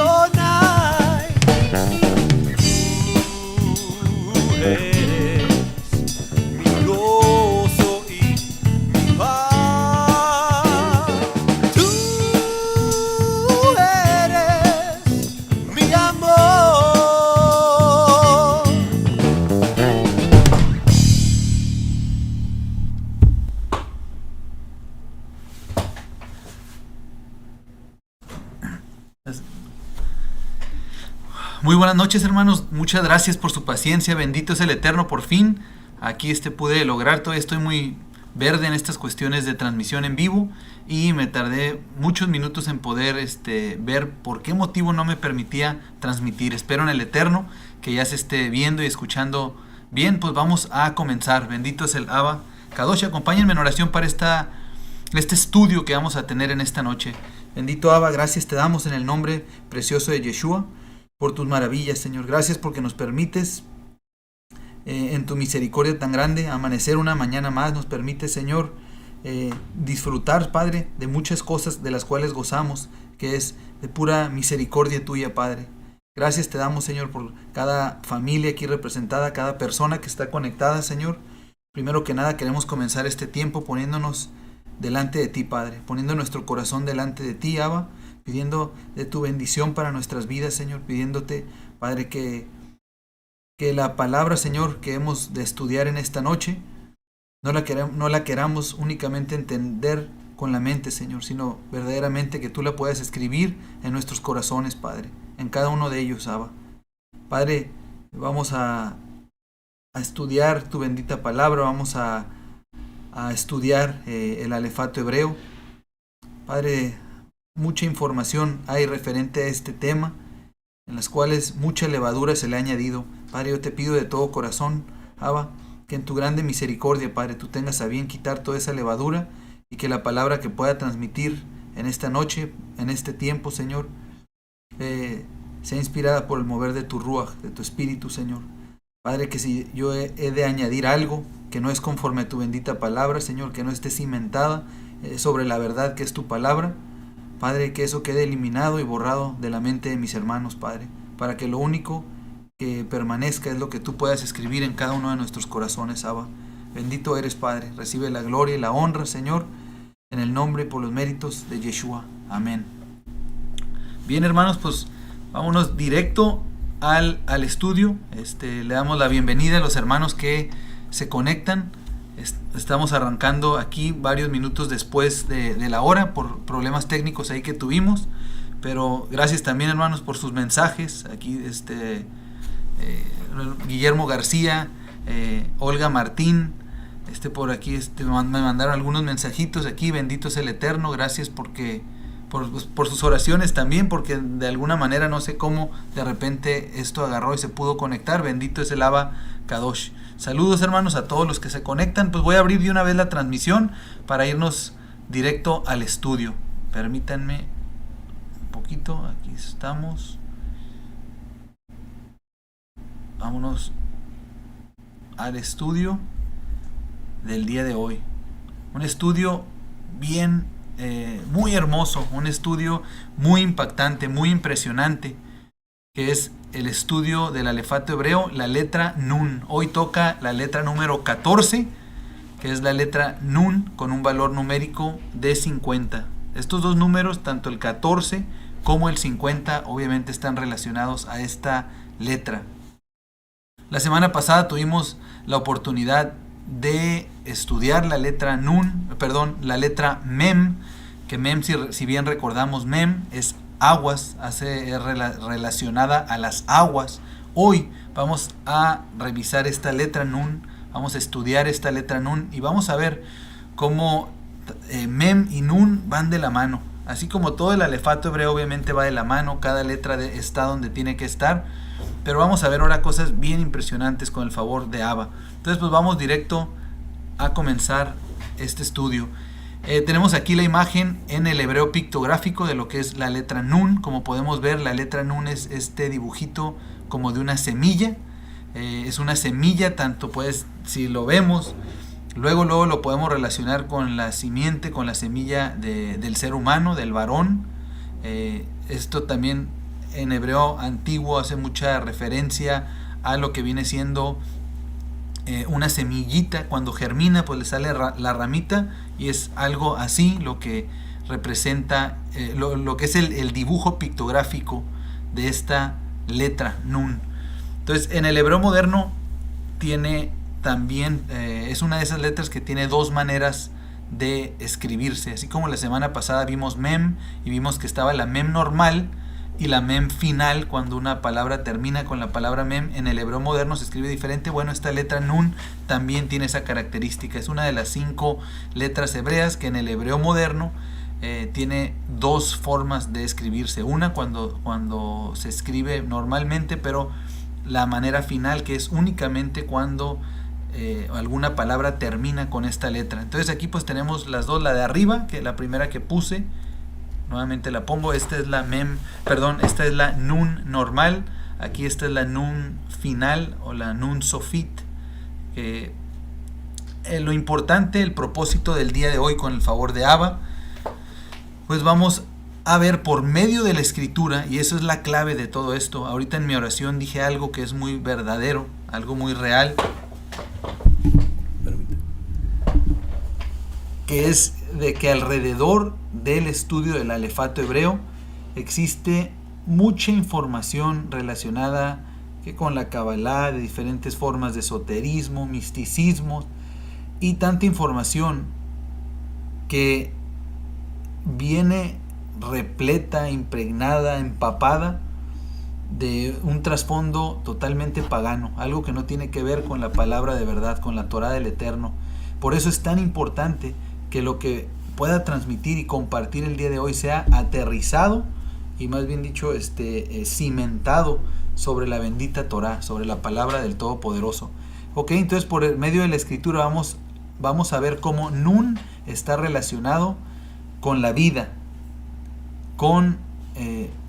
Adonai. Tú eres mi gozo y mi paz. Tú eres mi amor. Muy buenas noches, hermanos, muchas gracias por su paciencia, bendito es el Eterno. Por fin aquí pude lograr. Todavía estoy muy verde en estas cuestiones de transmisión en vivo y me tardé muchos minutos en poder ver por qué motivo no me permitía transmitir. Espero en el Eterno que ya se esté viendo y escuchando bien. Pues vamos a comenzar. Bendito es el Abba Kadosh. Acompáñenme en oración para este estudio que vamos a tener en esta noche. Bendito Abba, gracias te damos en el nombre precioso de Yeshua por tus maravillas, Señor. Gracias porque nos permites en tu misericordia tan grande amanecer una mañana más. Nos permites, Señor, disfrutar, Padre, de muchas cosas de las cuales gozamos, que es de pura misericordia tuya, Padre. Gracias te damos, Señor, por cada familia aquí representada, cada persona que está conectada, Señor. Primero que nada queremos comenzar este tiempo poniéndonos delante de ti, Padre, poniendo nuestro corazón delante de ti, Abba, pidiendo de tu bendición para nuestras vidas, Señor, pidiéndote, Padre, que la palabra, Señor, que hemos de estudiar en esta noche, no la queramos únicamente entender con la mente, Señor, sino verdaderamente que tú la puedas escribir en nuestros corazones, Padre, en cada uno de ellos, Abba. Padre, vamos a estudiar tu bendita palabra, vamos a estudiar el alefato hebreo. Padre, mucha información hay referente a este tema, en las cuales mucha levadura se le ha añadido. Padre, yo te pido de todo corazón, Abba, que en tu grande misericordia, Padre, tú tengas a bien quitar toda esa levadura y que la palabra que pueda transmitir en esta noche, en este tiempo, Señor, sea inspirada por el mover de tu Ruach, de tu Espíritu, Señor. Padre, que si yo he de añadir algo que no es conforme a tu bendita palabra, Señor, que no esté cimentada sobre la verdad que es tu palabra, Padre, que eso quede eliminado y borrado de la mente de mis hermanos, Padre, para que lo único que permanezca es lo que tú puedas escribir en cada uno de nuestros corazones, Abba. Bendito eres, Padre, recibe la gloria y la honra, Señor, en el nombre y por los méritos de Yeshua. Amén. Bien, hermanos, pues vámonos directo al estudio. Le damos la bienvenida a los hermanos que se conectan. Estamos arrancando aquí varios minutos después de la hora por problemas técnicos ahí que tuvimos, pero gracias también, hermanos, por sus mensajes. Aquí Guillermo García, Olga Martín, por aquí me mandaron algunos mensajitos aquí. Bendito es el Eterno. Gracias por sus oraciones también, porque de alguna manera no sé cómo de repente esto agarró y se pudo conectar. Bendito es el Abba Kadosh. Saludos, hermanos, a todos los que se conectan. Pues voy a abrir de una vez la transmisión para irnos directo al estudio. Permítanme un poquito. Aquí estamos. Vámonos al estudio del día de hoy. Un estudio bien, muy hermoso. Un estudio muy impactante, muy impresionante, que es el estudio del alefato hebreo, la letra Nun. Hoy toca la letra número 14, que es la letra Nun, con un valor numérico de 50. Estos dos números, tanto el 14 como el 50, obviamente están relacionados a esta letra. La semana pasada tuvimos la oportunidad de estudiar la letra la letra Mem, que Mem, si bien recordamos, Mem es aguas, relacionada a las aguas. Hoy vamos a revisar esta letra Nun, vamos a estudiar esta letra Nun y vamos a ver cómo Mem y Nun van de la mano. Así como todo el alefato hebreo obviamente va de la mano, cada letra está donde tiene que estar, pero vamos a ver ahora cosas bien impresionantes con el favor de Abba. Entonces pues vamos directo a comenzar este estudio. Tenemos aquí la imagen en el hebreo pictográfico de lo que es la letra Nun. Como podemos ver, la letra Nun es este dibujito como de una semilla. Es una semilla, tanto pues si lo vemos, luego lo podemos relacionar con la simiente, con la semilla del ser humano, del varón. Esto también en hebreo antiguo hace mucha referencia a lo que viene siendo una semillita. Cuando germina, pues le sale la ramita, y es algo así lo que representa lo que es el dibujo pictográfico de esta letra Nun. Entonces, en el hebreo moderno tiene también, es una de esas letras que tiene dos maneras de escribirse. Así como la semana pasada vimos mem y vimos que estaba la mem normal y la mem final cuando una palabra termina con la palabra mem. En el hebreo moderno se escribe diferente. Bueno, esta letra nun también tiene esa característica. Es una de las 5 letras hebreas que en el hebreo moderno tiene dos formas de escribirse. Una cuando se escribe normalmente, pero la manera final, que es únicamente cuando alguna palabra termina con esta letra. Entonces aquí pues tenemos las dos, la de arriba, que la primera que puse, nuevamente la pongo. Esta es la esta es la nun normal. Aquí esta es la nun final o la nun sofit. Lo importante, el propósito del día de hoy, con el favor de Abba, pues vamos a ver por medio de la escritura, y eso es la clave de todo esto. Ahorita en mi oración dije algo que es muy verdadero, algo muy real, que es de que alrededor del estudio del alefato hebreo existe mucha información relacionada con la Kabbalah, de diferentes formas de esoterismo, misticismo, y tanta información que viene repleta, impregnada, empapada de un trasfondo totalmente pagano, algo que no tiene que ver con la palabra de verdad, con la Torah del Eterno. Por eso es tan importante que lo que pueda transmitir y compartir el día de hoy sea aterrizado y, más bien dicho, cimentado sobre la bendita Torah, sobre la palabra del Todopoderoso. Ok, entonces por el medio de la escritura vamos a ver cómo Nun está relacionado con la vida, con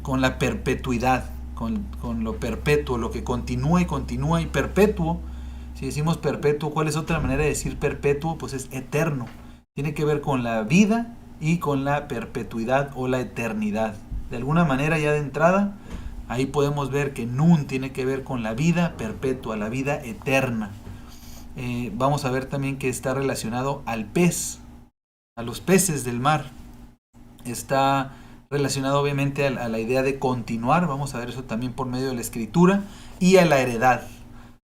la perpetuidad, con lo perpetuo, lo que continúa y continúa, y perpetuo. Si decimos perpetuo, ¿cuál es otra manera de decir perpetuo? Pues es eterno. Tiene que ver con la vida y con la perpetuidad o la eternidad. De alguna manera, ya de entrada, ahí podemos ver que Nun tiene que ver con la vida perpetua, la vida eterna. Vamos a ver también que está relacionado al pez, a los peces del mar. Está relacionado obviamente a la idea de continuar. Vamos a ver eso también por medio de la escritura. Y a la heredad.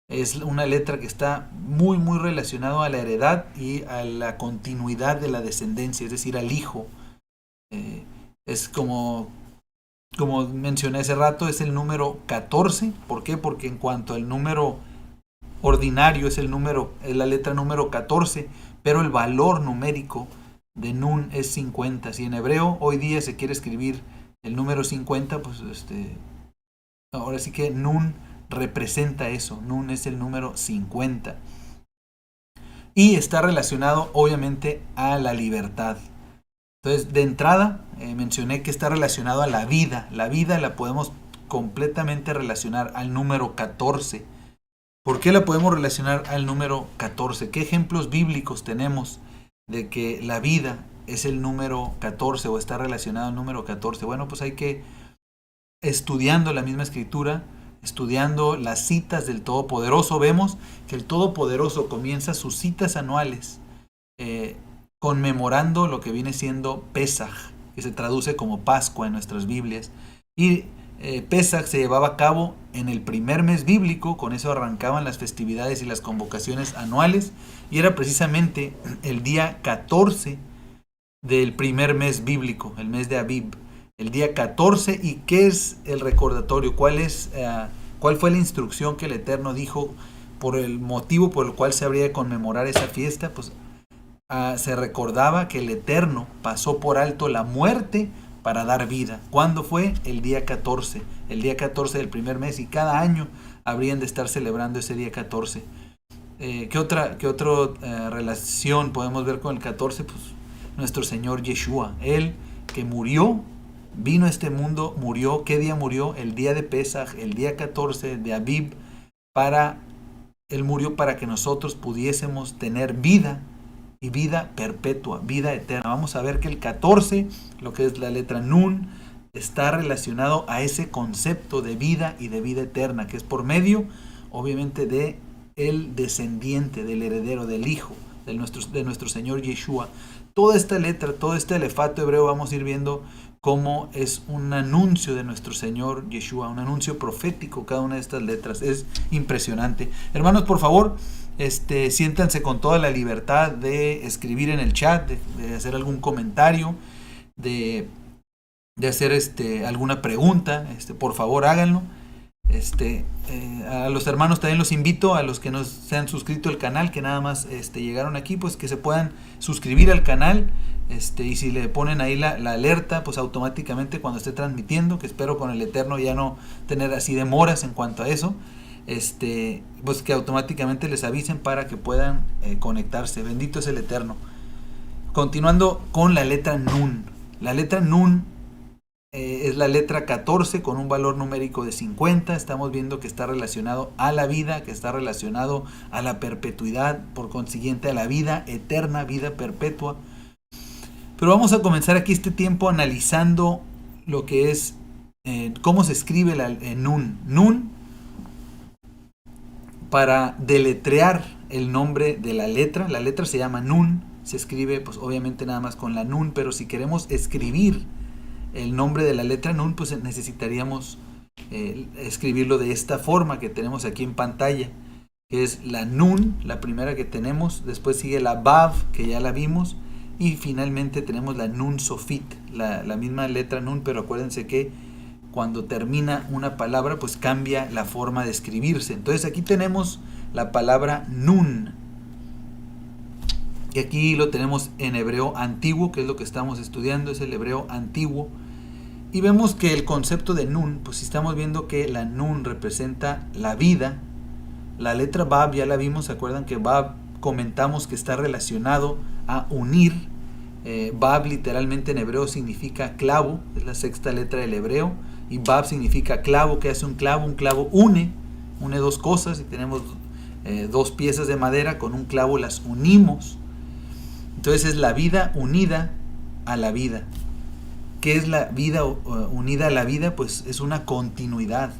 Es una letra que está muy muy relacionado a la heredad y a la continuidad de la descendencia, es decir, al hijo. Es como mencioné hace rato, es el número 14. ¿Por qué? Porque en cuanto al número ordinario es la letra número 14, pero el valor numérico de Nun es 50. Si en hebreo hoy día se quiere escribir el número 50, pues ahora sí que Nun representa eso. Nun es el número 50. Y está relacionado obviamente a la libertad. Entonces, de entrada, mencioné que está relacionado a la vida. La vida la podemos completamente relacionar al número 14. ¿Por qué la podemos relacionar al número 14? ¿Qué ejemplos bíblicos tenemos de que la vida es el número 14 o está relacionado al número 14? Bueno, pues hay que, estudiando la misma escritura, estudiando las citas del Todopoderoso, vemos que el Todopoderoso comienza sus citas anuales conmemorando lo que viene siendo Pesaj, que se traduce como Pascua en nuestras Biblias. Y Pesaj se llevaba a cabo en el primer mes bíblico. Con eso arrancaban las festividades y las convocaciones anuales, y era precisamente el día 14 del primer mes bíblico, el mes de Abib, el día 14. ¿Y qué es el recordatorio? ¿Cuál fue la instrucción que el Eterno dijo por el motivo por el cual se habría de conmemorar esa fiesta? Pues se recordaba que el Eterno pasó por alto la muerte para dar vida. ¿Cuándo fue? El día 14. El día 14 del primer mes, y cada año habrían de estar celebrando ese día 14. ¿Qué otra relación podemos ver con el 14? Pues nuestro Señor Yeshua, Él que murió, vino a este mundo, murió. ¿Qué día murió? El día de Pesaj, el día 14 de Abib. Él murió para que nosotros pudiésemos tener vida, y vida perpetua, vida eterna. Vamos a ver que el 14, lo que es la letra Nun, está relacionado a ese concepto de vida y de vida eterna, que es por medio, obviamente, de el descendiente, del heredero, del hijo, de nuestro Señor Yeshua. Toda esta letra, todo este alefato hebreo, vamos a ir viendo cómo es un anuncio de nuestro Señor Yeshua, un anuncio profético, cada una de estas letras. Es impresionante. Hermanos, por favor, siéntanse con toda la libertad de escribir en el chat, de hacer algún comentario, de hacer alguna pregunta. Por favor, háganlo. A los hermanos también los invito, a los que no se han suscrito al canal, que nada más llegaron aquí, pues que se puedan suscribir al canal, y si le ponen ahí la alerta, pues automáticamente cuando esté transmitiendo, que espero con el Eterno ya no tener así demoras en cuanto a eso, pues que automáticamente les avisen para que puedan conectarse. Bendito es el Eterno. Continuando con la letra Nun. La letra Nun es la letra 14 con un valor numérico de 50. Estamos viendo que está relacionado a la vida, que está relacionado a la perpetuidad, por consiguiente a la vida eterna, vida perpetua. Pero vamos a comenzar aquí este tiempo analizando lo que es cómo se escribe la Nun. Nun, para deletrear el nombre de la letra se llama Nun, se escribe pues obviamente nada más con la Nun, pero si queremos escribir el nombre de la letra Nun, pues necesitaríamos escribirlo de esta forma que tenemos aquí en pantalla, que es la Nun, la primera que tenemos, después sigue la Vav, que ya la vimos, y finalmente tenemos la Nun Sofit, la misma letra Nun, pero acuérdense que cuando termina una palabra, pues cambia la forma de escribirse. Entonces aquí tenemos la palabra Nun, y aquí lo tenemos en hebreo antiguo, que es lo que estamos estudiando, es el hebreo antiguo. Y vemos que el concepto de Nun, pues si estamos viendo que la Nun representa la vida. La letra Bab ya la vimos, ¿se acuerdan que Bab comentamos que está relacionado a unir? Bab literalmente en hebreo significa clavo, es la sexta letra del hebreo. Y Bab significa clavo. ¿Qué hace un clavo? Un clavo une dos cosas, y tenemos dos piezas de madera, con un clavo las unimos. Entonces es la vida unida a la vida. ¿Qué es la vida unida a la vida? Pues es una continuidad.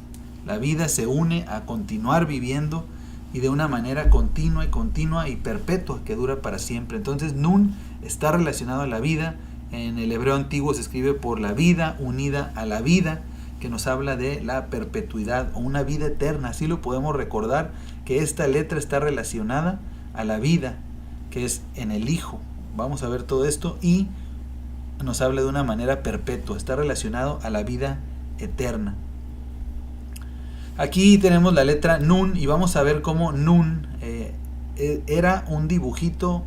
La vida se une a continuar viviendo, y de una manera continua y perpetua, que dura para siempre. Entonces Nun está relacionado a la vida. En el hebreo antiguo se escribe por la vida unida a la vida, que nos habla de la perpetuidad o una vida eterna. Así lo podemos recordar, que esta letra está relacionada a la vida, que es en el Hijo. Vamos a ver todo esto, y nos habla de una manera perpetua, está relacionado a la vida eterna. Aquí tenemos la letra Nun, y vamos a ver cómo Nun era un dibujito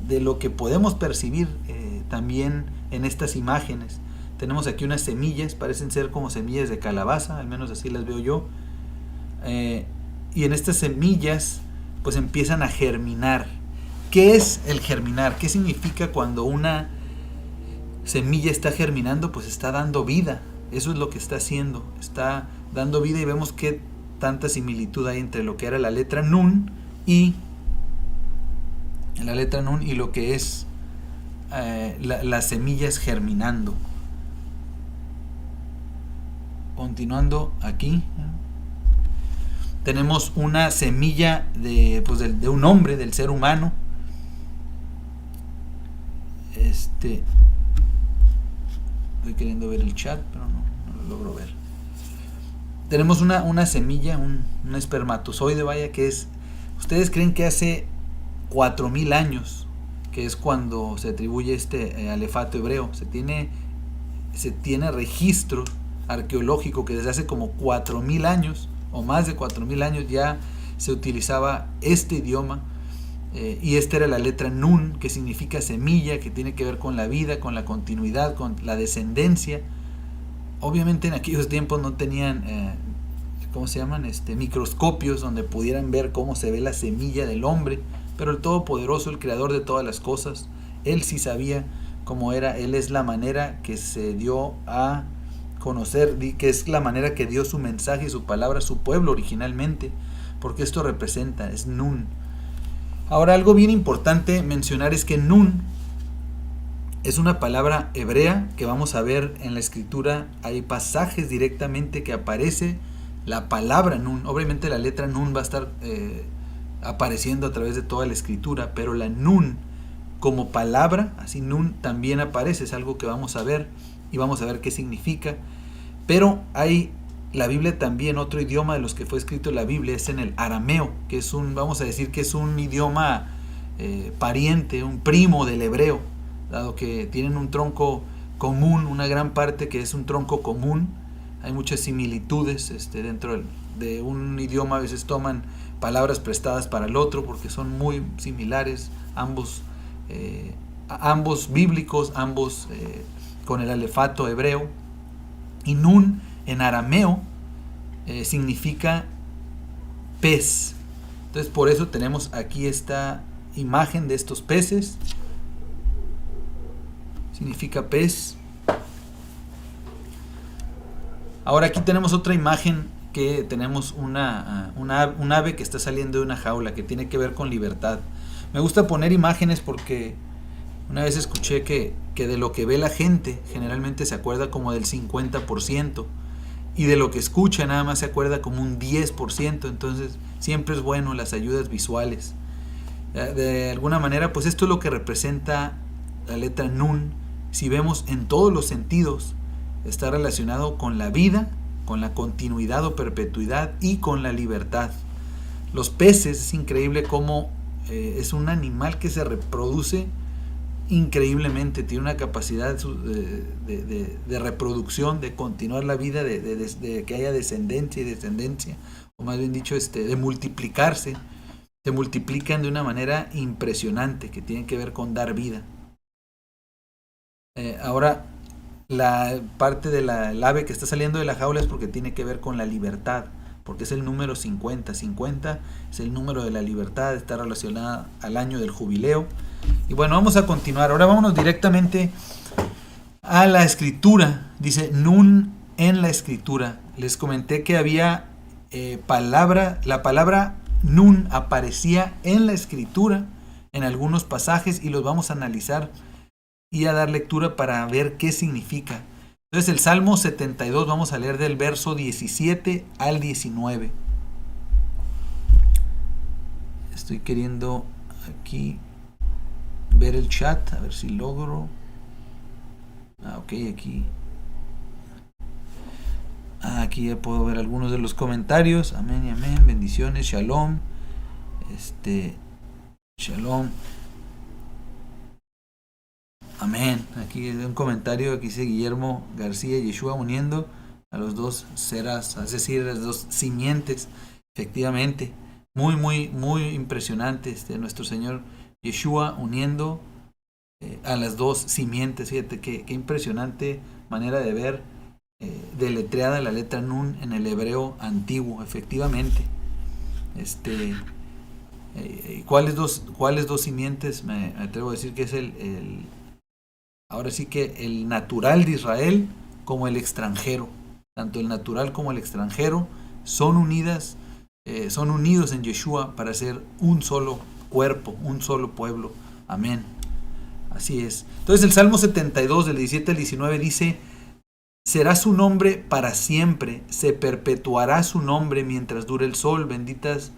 de lo que podemos percibir también en estas imágenes. Tenemos aquí unas semillas, parecen ser como semillas de calabaza, al menos así las veo yo. Y en estas semillas pues empiezan a germinar. ¿Qué es el germinar? ¿Qué significa cuando una semilla está germinando? Pues está dando vida. Eso es lo que está haciendo. Está dando vida, y vemos que tanta similitud hay entre lo que era la letra Nun y lo que es las semillas germinando. Continuando aquí, tenemos una semilla de un hombre, del ser humano. Estoy queriendo ver el chat, pero no lo logro ver. Tenemos una semilla, un espermatozoide, vaya, que es, ustedes creen que hace 4000 años, que es cuando se atribuye alefato hebreo, se tiene registro arqueológico que desde hace como 4000 años o más de 4000 años ya se utilizaba este idioma, y esta era la letra Nun, que significa semilla, que tiene que ver con la vida, con la continuidad, con la descendencia. Obviamente en aquellos tiempos no tenían microscopios donde pudieran ver cómo se ve la semilla del hombre, pero el Todopoderoso, el Creador de todas las cosas, Él sí sabía cómo era. Él es la manera que se dio a conocer, que es la manera que dio su mensaje y su palabra a su pueblo originalmente, porque esto representa, es Nun. Ahora, algo bien importante mencionar es que Nun Es una palabra hebrea que vamos a ver en la escritura. Hay pasajes directamente que aparece la palabra nun. Obviamente la letra nun va a estar apareciendo a través de toda la escritura, pero la nun como palabra, así nun también aparece. Es algo que vamos a ver y vamos a ver qué significa. Pero hay la Biblia también, otro idioma de los que fue escrito la Biblia es en el arameo, que es vamos a decir que es un idioma pariente, un primo del hebreo, dado que tienen un tronco común, una gran parte que es un tronco común. Hay muchas similitudes dentro de un idioma. A veces toman palabras prestadas para el otro porque son muy similares, ambos bíblicos, ambos con el alefato hebreo. Y nun en arameo significa pez. Entonces por eso tenemos aquí esta imagen de estos peces. Significa pez. Ahora aquí tenemos otra imagen que tenemos un ave que está saliendo de una jaula, que tiene que ver con libertad. Me gusta poner imágenes porque una vez escuché que de lo que ve la gente generalmente se acuerda como del 50%, y de lo que escucha nada más se acuerda como un 10%. Entonces siempre es bueno las ayudas visuales. De alguna manera, pues esto es lo que representa la letra nun. Si vemos en todos los sentidos, está relacionado con la vida, con la continuidad o perpetuidad y con la libertad. Los peces, es increíble cómo es un animal que se reproduce increíblemente, tiene una capacidad de reproducción, de continuar la vida, de que haya descendencia y descendencia, o más bien dicho, de multiplicarse. Se multiplican de una manera impresionante que tiene que ver con dar vida. Ahora, la parte del ave que está saliendo de la jaula es porque tiene que ver con la libertad, porque es el número 50. 50 es el número de la libertad, está relacionada al año del jubileo. Y bueno, vamos a continuar. Ahora vámonos directamente a la escritura. Dice nun en la escritura. Les comenté que había la palabra nun aparecía en la escritura en algunos pasajes, y los vamos a analizar y a dar lectura para ver qué significa. Entonces el Salmo 72 vamos a leer del verso 17 al 19. Estoy queriendo aquí ver el chat, a ver si logro. Ok, aquí ya puedo ver algunos de los comentarios. Amén y amén, bendiciones, shalom. Shalom. Amén. Aquí hay un comentario, aquí dice Guillermo García: Yeshua uniendo a los dos ceras, es decir, las dos simientes. Efectivamente, muy, muy, muy impresionante nuestro Señor Yeshua uniendo a las dos simientes. Fíjate qué impresionante manera de ver deletreada la letra nun en el hebreo antiguo. Efectivamente, ¿cuáles dos simientes? Me atrevo a decir que es ahora sí que el natural de Israel como el extranjero. Tanto el natural como el extranjero son unidos en Yeshua para ser un solo cuerpo, un solo pueblo. Amén. Así es. Entonces el Salmo 72 del 17 al 19 dice: será su nombre para siempre, se perpetuará su nombre mientras dure el sol, benditas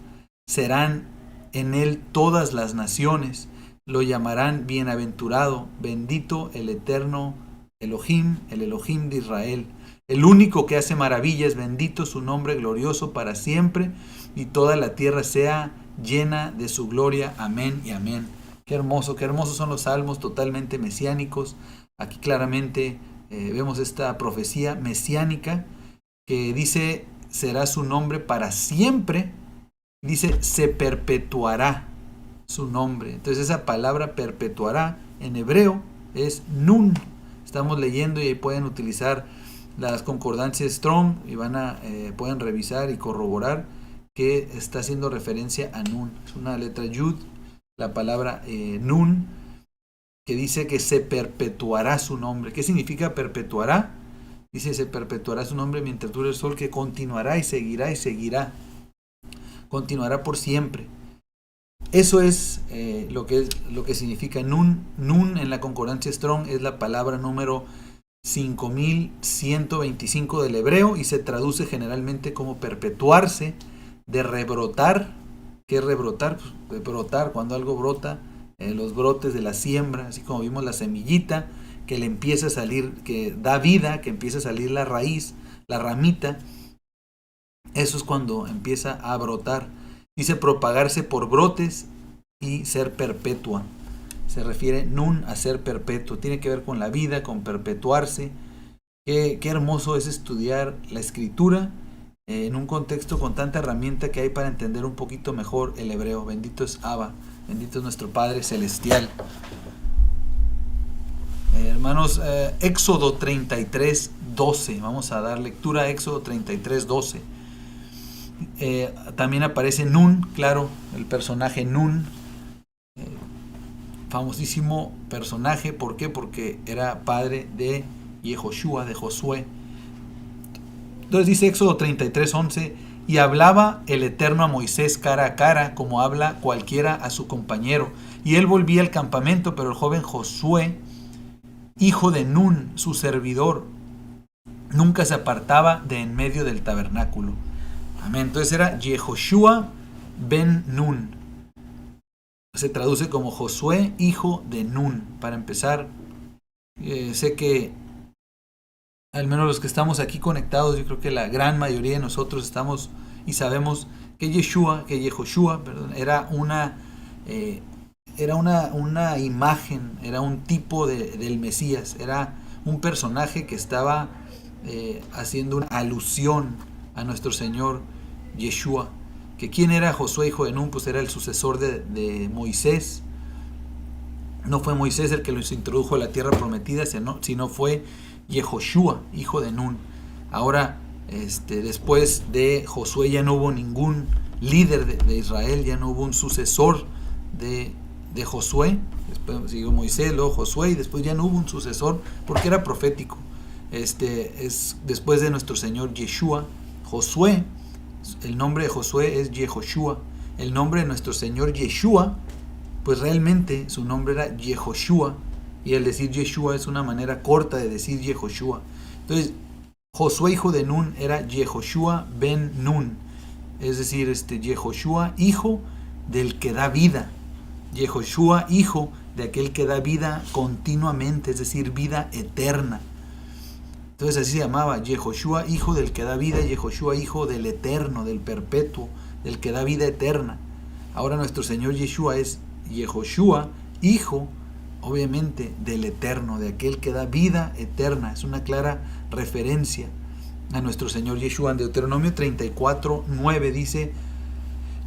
serán en él todas las naciones, lo llamarán bienaventurado, bendito el eterno Elohim, el Elohim de Israel, el único que hace maravillas, bendito su nombre glorioso para siempre, y toda la tierra sea llena de su gloria. Amén y amén. Qué hermosos son los salmos, totalmente mesiánicos. Aquí claramente vemos esta profecía mesiánica que dice: será su nombre para siempre. Dice: se perpetuará su nombre. Entonces esa palabra perpetuará en hebreo es nun. Estamos leyendo y ahí pueden utilizar las concordancias Strong y pueden revisar y corroborar que está haciendo referencia a nun. Es una letra yud, la palabra nun, que dice que se perpetuará su nombre. ¿Qué significa perpetuará? Dice: se perpetuará su nombre mientras dure el sol, que continuará y seguirá y seguirá. Continuará por siempre. Eso es lo que significa Nun. Nun en la concordancia Strong es la palabra número 5125 del hebreo y se traduce generalmente como perpetuarse, de rebrotar. ¿Qué es rebrotar? Pues de brotar, cuando algo brota, los brotes de la siembra, así como vimos la semillita que le empieza a salir, que da vida, que empieza a salir la raíz, la ramita. Eso es cuando empieza a brotar. Dice propagarse por brotes y ser perpetua. Se refiere nun a ser perpetuo. Tiene que ver con la vida, con perpetuarse. Qué hermoso es estudiar la escritura en un contexto con tanta herramienta que hay para entender un poquito mejor el hebreo. Bendito es Abba, bendito es nuestro Padre Celestial. Hermanos, Éxodo 33, 12. Vamos a dar lectura a Éxodo 33, 12. También aparece Nun, claro, el personaje Nun, famosísimo personaje. ¿Por qué? Porque era padre de Yehoshua, de Josué. Entonces dice Éxodo 33, 11: y hablaba el Eterno a Moisés cara a cara, como habla cualquiera a su compañero. Y él volvía al campamento, pero el joven Josué, hijo de Nun, su servidor, nunca se apartaba de en medio del tabernáculo. Amén. Entonces era Yehoshua ben Nun. Se traduce como Josué, hijo de Nun. Para empezar, sé que al menos los que estamos aquí conectados, yo creo que la gran mayoría de nosotros estamos y sabemos que Yehoshua, era una imagen, era un tipo del Mesías, era un personaje que estaba haciendo una alusión a nuestro Señor Yeshua. Que quién era Josué, hijo de Nun, pues era el sucesor de Moisés. No fue Moisés el que los introdujo a la tierra prometida, sino fue Yehoshua, hijo de Nun. Ahora, después de Josué ya no hubo ningún líder de Israel, ya no hubo un sucesor de Josué. Después siguió Moisés, luego Josué, y después ya no hubo un sucesor porque era profético. Es después de nuestro Señor Yeshua. Josué, el nombre de Josué es Yehoshua. El nombre de nuestro Señor Yeshua, pues realmente su nombre era Yehoshua, y el decir Yeshua es una manera corta de decir Yehoshua. Entonces, Josué, hijo de Nun, era Yehoshua ben Nun, es decir, Yehoshua, hijo del que da vida. Yehoshua, hijo de aquel que da vida continuamente, es decir, vida eterna. Entonces así se llamaba, Yehoshua, hijo del que da vida, Yehoshua, hijo del eterno, del perpetuo, del que da vida eterna. Ahora nuestro Señor Yeshua es Yehoshua, hijo, obviamente, del eterno, de aquel que da vida eterna. Es una clara referencia a nuestro Señor Yeshua. En Deuteronomio 34, 9 dice: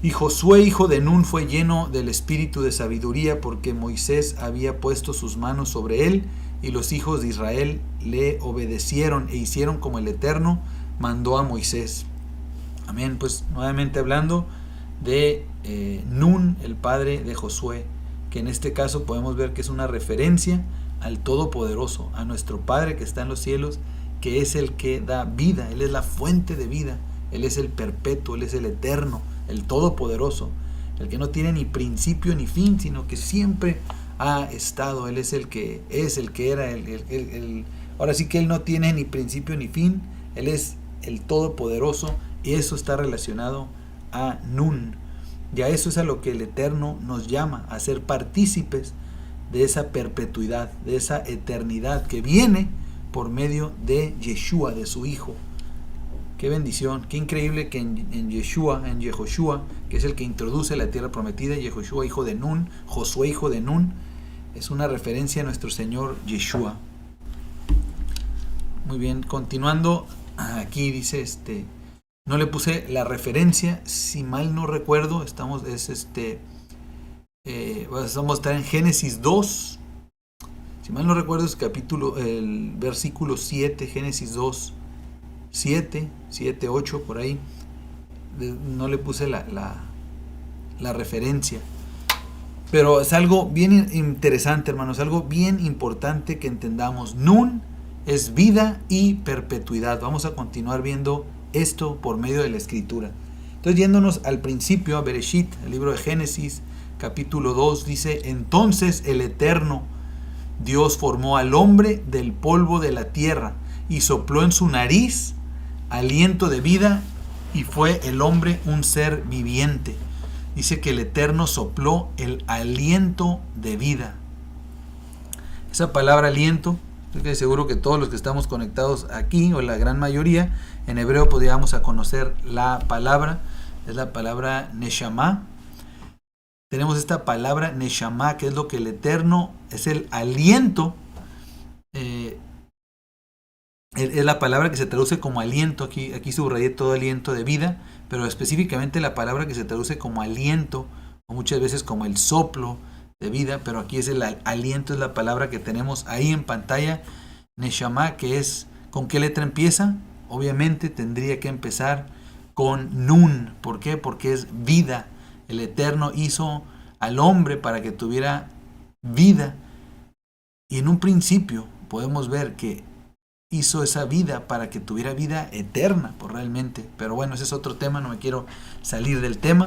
y Josué, hijo de Nun, fue lleno del espíritu de sabiduría, porque Moisés había puesto sus manos sobre él, y los hijos de Israel le obedecieron e hicieron como el Eterno mandó a Moisés. Amén. Pues nuevamente hablando de Nun, el padre de Josué, que en este caso podemos ver que es una referencia al Todopoderoso, a nuestro Padre que está en los cielos, que es el que da vida. Él es la fuente de vida, Él es el perpetuo, Él es el eterno, el Todopoderoso, el que no tiene ni principio ni fin, sino que siempre ha estado. Él es el que era, ahora sí que Él no tiene ni principio ni fin. Él es el Todopoderoso, y eso está relacionado a Nun. Y a eso es a lo que el Eterno nos llama, a ser partícipes de esa perpetuidad, de esa eternidad que viene por medio de Yeshua, de su Hijo. Qué bendición, qué increíble que en Yehoshua, que es el que introduce la tierra prometida, Yehoshua, hijo de Nun, Josué, hijo de Nun, es una referencia a nuestro Señor Yeshua. Muy bien, continuando, aquí dice, no le puse la referencia, si mal no recuerdo, vamos a estar en Génesis 2, si mal no recuerdo es el versículo 7, Génesis 2, 7, 8, por ahí. No le puse la referencia. Pero es algo bien interesante, hermanos, algo bien importante que entendamos. Nun es vida y perpetuidad. Vamos a continuar viendo esto por medio de la Escritura. Entonces, yéndonos al principio, a Bereshit, el libro de Génesis, capítulo 2, dice: entonces el Eterno Dios formó al hombre del polvo de la tierra y sopló en su nariz aliento de vida, y fue el hombre un ser viviente. Dice que el Eterno sopló el aliento de vida. Esa palabra aliento, estoy seguro que todos los que estamos conectados aquí, o la gran mayoría, en hebreo podríamos conocer la palabra. Es la palabra neshama. Tenemos esta palabra neshama, que es lo que el Eterno, es el aliento. Es la palabra que se traduce como aliento. Aquí subrayé todo aliento de vida, pero específicamente la palabra que se traduce como aliento, o muchas veces como el soplo de vida, pero aquí es el aliento, es la palabra que tenemos ahí en pantalla. Neshama, que es, ¿con qué letra empieza? Obviamente tendría que empezar con Nun. ¿Por qué? Porque es vida. El Eterno hizo al hombre para que tuviera vida. Y en un principio podemos ver que hizo esa vida para que tuviera vida eterna, pues realmente. Pero bueno, ese es otro tema, no me quiero salir del tema.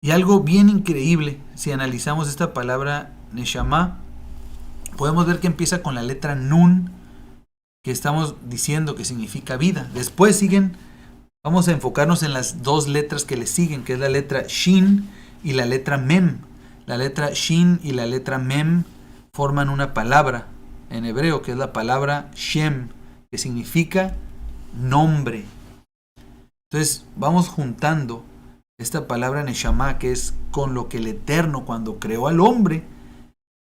Y algo bien increíble, si analizamos esta palabra Neshama, podemos ver que empieza con la letra Nun, que estamos diciendo que significa vida. Después siguen, vamos a enfocarnos en las dos letras que le siguen, que es la letra Shin y la letra Mem. La letra Shin y la letra Mem forman una palabra en hebreo, que es la palabra Shem, que significa nombre. Entonces vamos juntando esta palabra Neshama, que es con lo que el Eterno, cuando creó al hombre,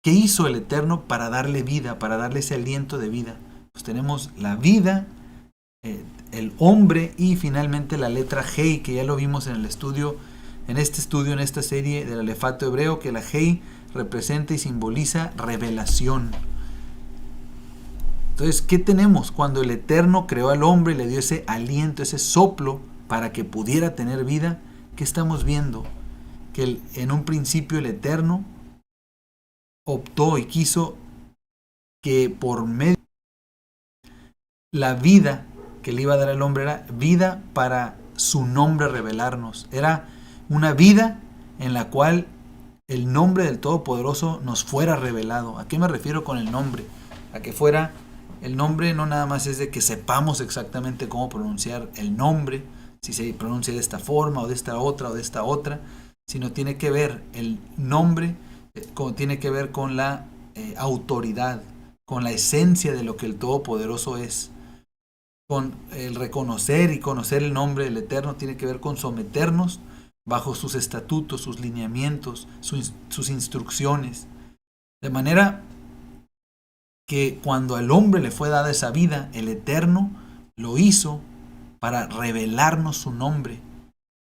¿qué hizo el Eterno para darle vida, para darle ese aliento de vida? Pues tenemos la vida, el hombre, y finalmente la letra Hei, que ya lo vimos en el estudio, en esta serie del alefato hebreo, que la Hei representa y simboliza revelación. Entonces, ¿qué tenemos? Cuando el Eterno creó al hombre, le dio ese aliento, ese soplo para que pudiera tener vida, ¿qué estamos viendo? Que en un principio el Eterno optó y quiso que por medio de la vida que le iba a dar al hombre, era vida para su nombre revelarnos. Era una vida en la cual el nombre del Todopoderoso nos fuera revelado. ¿A qué me refiero con el nombre? A que fuera... El nombre no nada más es de que sepamos exactamente cómo pronunciar el nombre, si se pronuncia de esta forma o de esta otra, sino tiene que ver el nombre, tiene que ver con la autoridad, con la esencia de lo que el Todopoderoso es. Con el reconocer y conocer el nombre del Eterno tiene que ver con someternos bajo sus estatutos, sus lineamientos, sus instrucciones. De manera que cuando al hombre le fue dada esa vida, el Eterno lo hizo para revelarnos su nombre.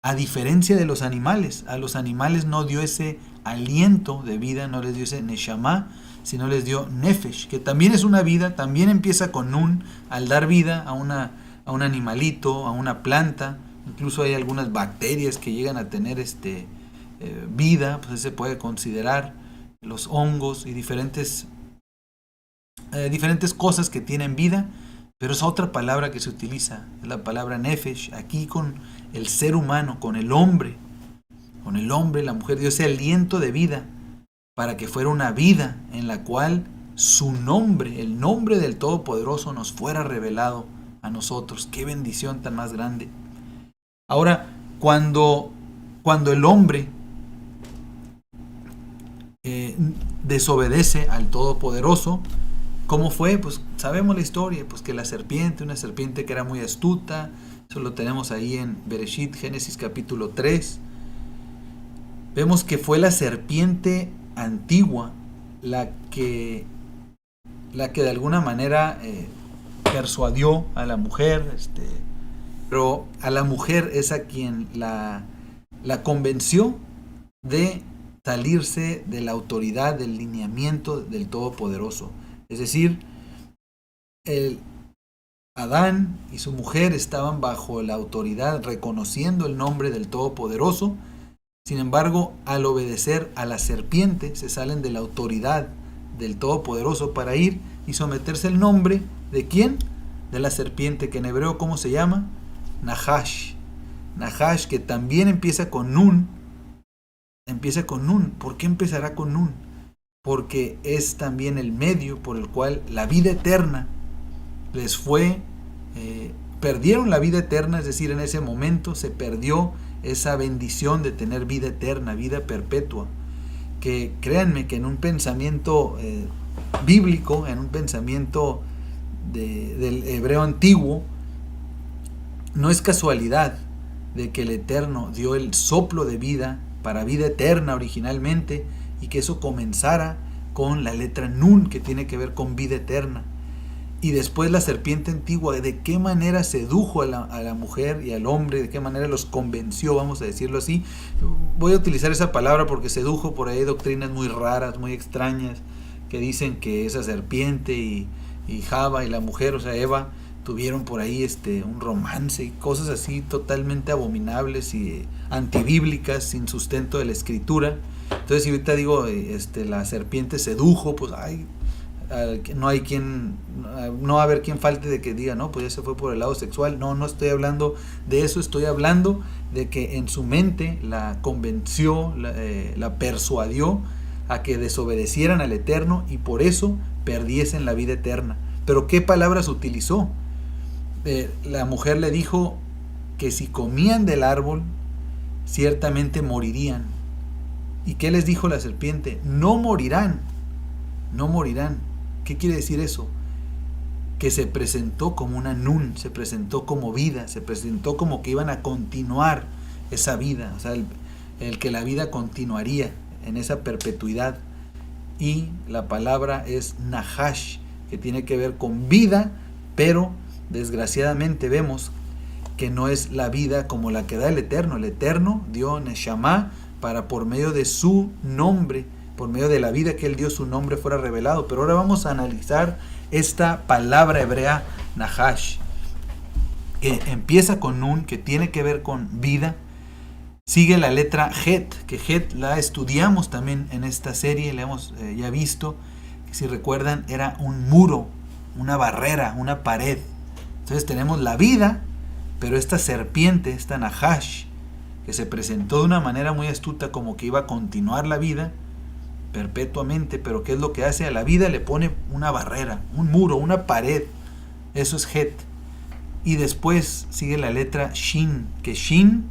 A diferencia de los animales, a los animales no dio ese aliento de vida, no les dio ese neshama, sino les dio nefesh, que también es una vida, también empieza con nun, al dar vida a un animalito, a una planta. Incluso hay algunas bacterias que llegan a tener vida, pues se puede considerar, los hongos y diferentes cosas que tienen vida, pero es otra palabra que se utiliza, es la palabra nefesh, aquí con el ser humano, con el hombre, la mujer dio ese aliento de vida para que fuera una vida en la cual su nombre, el nombre del Todopoderoso, nos fuera revelado a nosotros. ¡Qué bendición tan más grande! Ahora, cuando el hombre desobedece al Todopoderoso, ¿cómo fue? Pues sabemos la historia, pues que la serpiente, una serpiente que era muy astuta, eso lo tenemos ahí en Bereshit, Génesis capítulo 3. Vemos que fue la serpiente antigua la que de alguna manera persuadió a la mujer, pero a la mujer es a quien la convenció de salirse de la autoridad, del lineamiento del Todopoderoso. Es decir, Adán y su mujer estaban bajo la autoridad, reconociendo el nombre del Todopoderoso. Sin embargo, al obedecer a la serpiente, se salen de la autoridad del Todopoderoso para ir y someterse al nombre ¿de quién? De la serpiente, que en hebreo, ¿cómo se llama? Nahash. Nahash, que también empieza con Nun, empieza con Nun. ¿Por qué empezará con Nun? Porque es también el medio por el cual la vida eterna les fue, perdieron la vida eterna, es decir, en ese momento se perdió esa bendición de tener vida eterna, vida perpetua, que créanme que en un pensamiento bíblico, en un pensamiento del hebreo antiguo, no es casualidad de que el Eterno dio el soplo de vida para vida eterna originalmente, y que eso comenzara con la letra Nun, que tiene que ver con vida eterna. Y después la serpiente antigua, de qué manera sedujo a la mujer y al hombre, de qué manera los convenció, vamos a decirlo así. Voy a utilizar esa palabra porque sedujo, por ahí hay doctrinas muy raras, muy extrañas, que dicen que esa serpiente y Java y la mujer, o sea Eva, tuvieron por ahí un romance y cosas así totalmente abominables y antibíblicas, sin sustento de la escritura. Entonces si ahorita digo la serpiente sedujo, pues no hay quien, no va a haber quien falte de que diga, no, pues ya se fue por el lado sexual. No estoy hablando de eso, estoy hablando de que en su mente la convenció, la persuadió a que desobedecieran al Eterno y por eso perdiesen la vida eterna. Pero ¿qué palabras utilizó? La mujer le dijo que si comían del árbol ciertamente morirían. ¿Y qué les dijo la serpiente? No morirán, no morirán. ¿Qué quiere decir eso? Que se presentó como una Nun, se presentó como vida, se presentó como que iban a continuar esa vida, o sea, el que la vida continuaría en esa perpetuidad. Y la palabra es Nahash, que tiene que ver con vida, pero desgraciadamente vemos que no es la vida como la que da el Eterno. El Eterno dio Neshama para por medio de su nombre, por medio de la vida que Él dio, su nombre fuera revelado. Pero ahora vamos a analizar esta palabra hebrea Nahash, que empieza con Nun, que tiene que ver con vida. Sigue la letra Het, que Het la estudiamos también en esta serie, la hemos ya visto, que si recuerdan era un muro, una barrera, una pared. Entonces tenemos la vida, pero esta serpiente, esta Nahash, que se presentó de una manera muy astuta como que iba a continuar la vida perpetuamente, pero ¿qué es lo que hace? A la vida le pone una barrera, un muro, una pared. Eso es Het. Y después sigue la letra Shin, que Shin,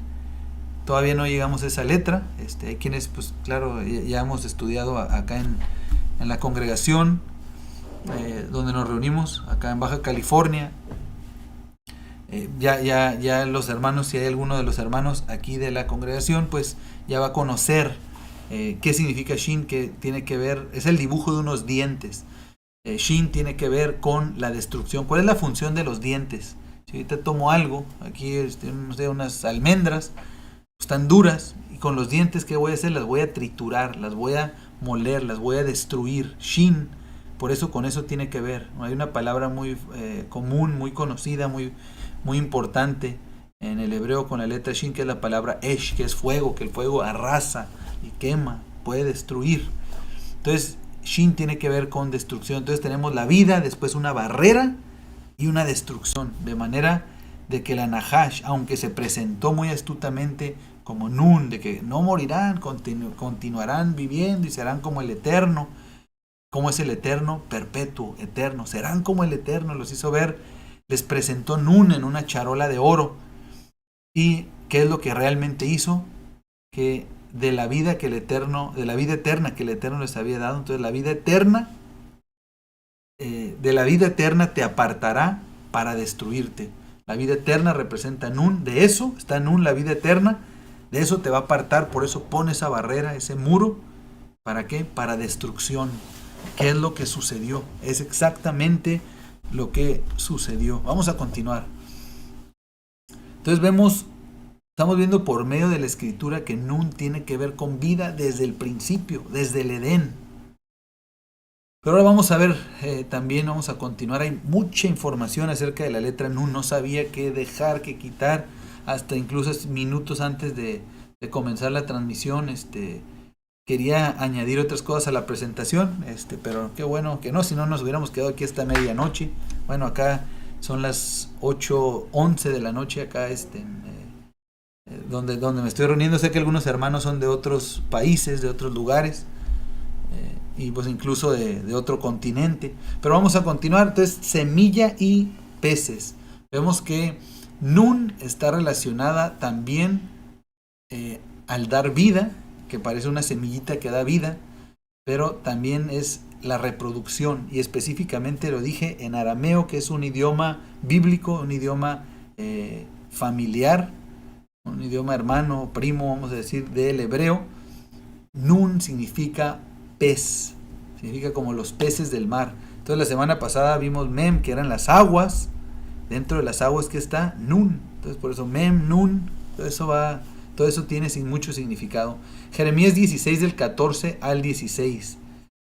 todavía no llegamos a esa letra. Hay quienes, pues claro, ya hemos estudiado acá en la congregación donde nos reunimos, acá en Baja California. Ya los hermanos, si hay alguno de los hermanos aquí de la congregación, pues ya va a conocer qué significa Shin, que tiene que ver, es el dibujo de unos dientes. Shin tiene que ver con la destrucción. ¿Cuál es la función de los dientes? Si ahorita tomo algo, aquí no sé, unas almendras, están duras, y con los dientes, ¿qué voy a hacer? Las voy a triturar, las voy a moler, las voy a destruir. Shin, por eso con eso tiene que ver. Hay una palabra muy común, muy conocida, muy importante en el hebreo con la letra Shin, que es la palabra Esh, que es fuego, que el fuego arrasa y quema, puede destruir. Entonces Shin tiene que ver con destrucción. Entonces tenemos la vida, después una barrera y una destrucción, de manera de que la Nahash, aunque se presentó muy astutamente como Nun, de que no morirán, continuarán viviendo y serán como el Eterno. ¿Cómo es el Eterno? Perpetuo, eterno. Serán como el Eterno, los hizo ver, les presentó Nun en una charola de oro. ¿Y qué es lo que realmente hizo? Que de la vida que el Eterno, de la vida eterna que el Eterno les había dado, entonces la vida eterna, de la vida eterna te apartará para destruirte. La vida eterna representa Nun, de eso está Nun, la vida eterna, de eso te va a apartar, por eso pone esa barrera, ese muro. ¿Para qué? Para destrucción. ¿Qué es lo que sucedió? Es exactamente lo que sucedió. Vamos a continuar. Entonces estamos viendo por medio de la escritura que Nun tiene que ver con vida desde el principio, desde el Edén. Pero ahora vamos a ver, también vamos a continuar. Hay mucha información acerca de la letra Nun. No sabía qué dejar, qué quitar, hasta incluso minutos antes de comenzar la transmisión. Quería añadir otras cosas a la presentación, pero qué bueno que no, si no nos hubiéramos quedado aquí hasta medianoche. Bueno, acá son las 8:11 de la noche, acá donde me estoy reuniendo. Sé que algunos hermanos son de otros países, de otros lugares, y pues incluso de otro continente. Pero vamos a continuar. Entonces, semilla y peces. Vemos que Nun está relacionada también al dar vida, que parece una semillita que da vida, pero también es la reproducción, y específicamente lo dije en arameo, que es un idioma bíblico, un idioma familiar, un idioma hermano, primo, vamos a decir, del hebreo. Nun significa pez, significa como los peces del mar. Entonces la semana pasada vimos Mem, que eran las aguas. Dentro de las aguas que está Nun. Entonces por eso Mem, Nun, todo eso tiene mucho significado. Jeremías 16 del 14 al 16.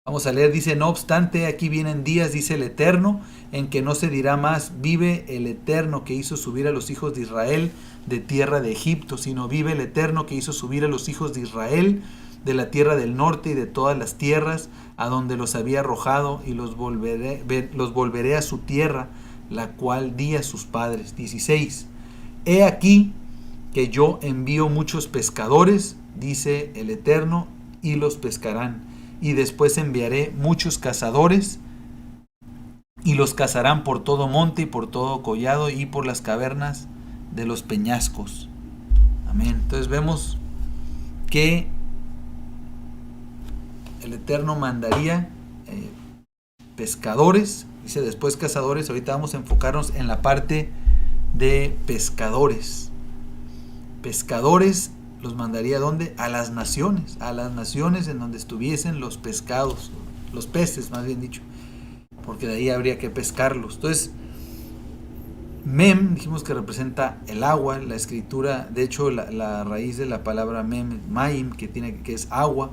Vamos a leer, dice: no obstante, aquí vienen días, dice el Eterno, en que no se dirá más, vive el Eterno que hizo subir a los hijos de Israel de tierra de Egipto, sino vive el Eterno que hizo subir a los hijos de Israel de la tierra del norte y de todas las tierras a donde los había arrojado, y los volveré a su tierra, la cual di a sus padres. 16. He aquí que yo envío muchos pescadores, dice el Eterno, y los pescarán. Y después enviaré muchos cazadores, y los cazarán por todo monte y por todo collado y por las cavernas de los peñascos. Amén. Entonces vemos que el Eterno mandaría pescadores, dice después cazadores. Ahorita vamos a enfocarnos en la parte de pescadores. Pescadores los mandaría, ¿dónde? A las naciones en donde estuviesen los pescados, los peces más bien dicho, porque de ahí habría que pescarlos. Entonces, Mem, dijimos que representa el agua, la escritura, de hecho la raíz de la palabra Mem, Maim, que es agua,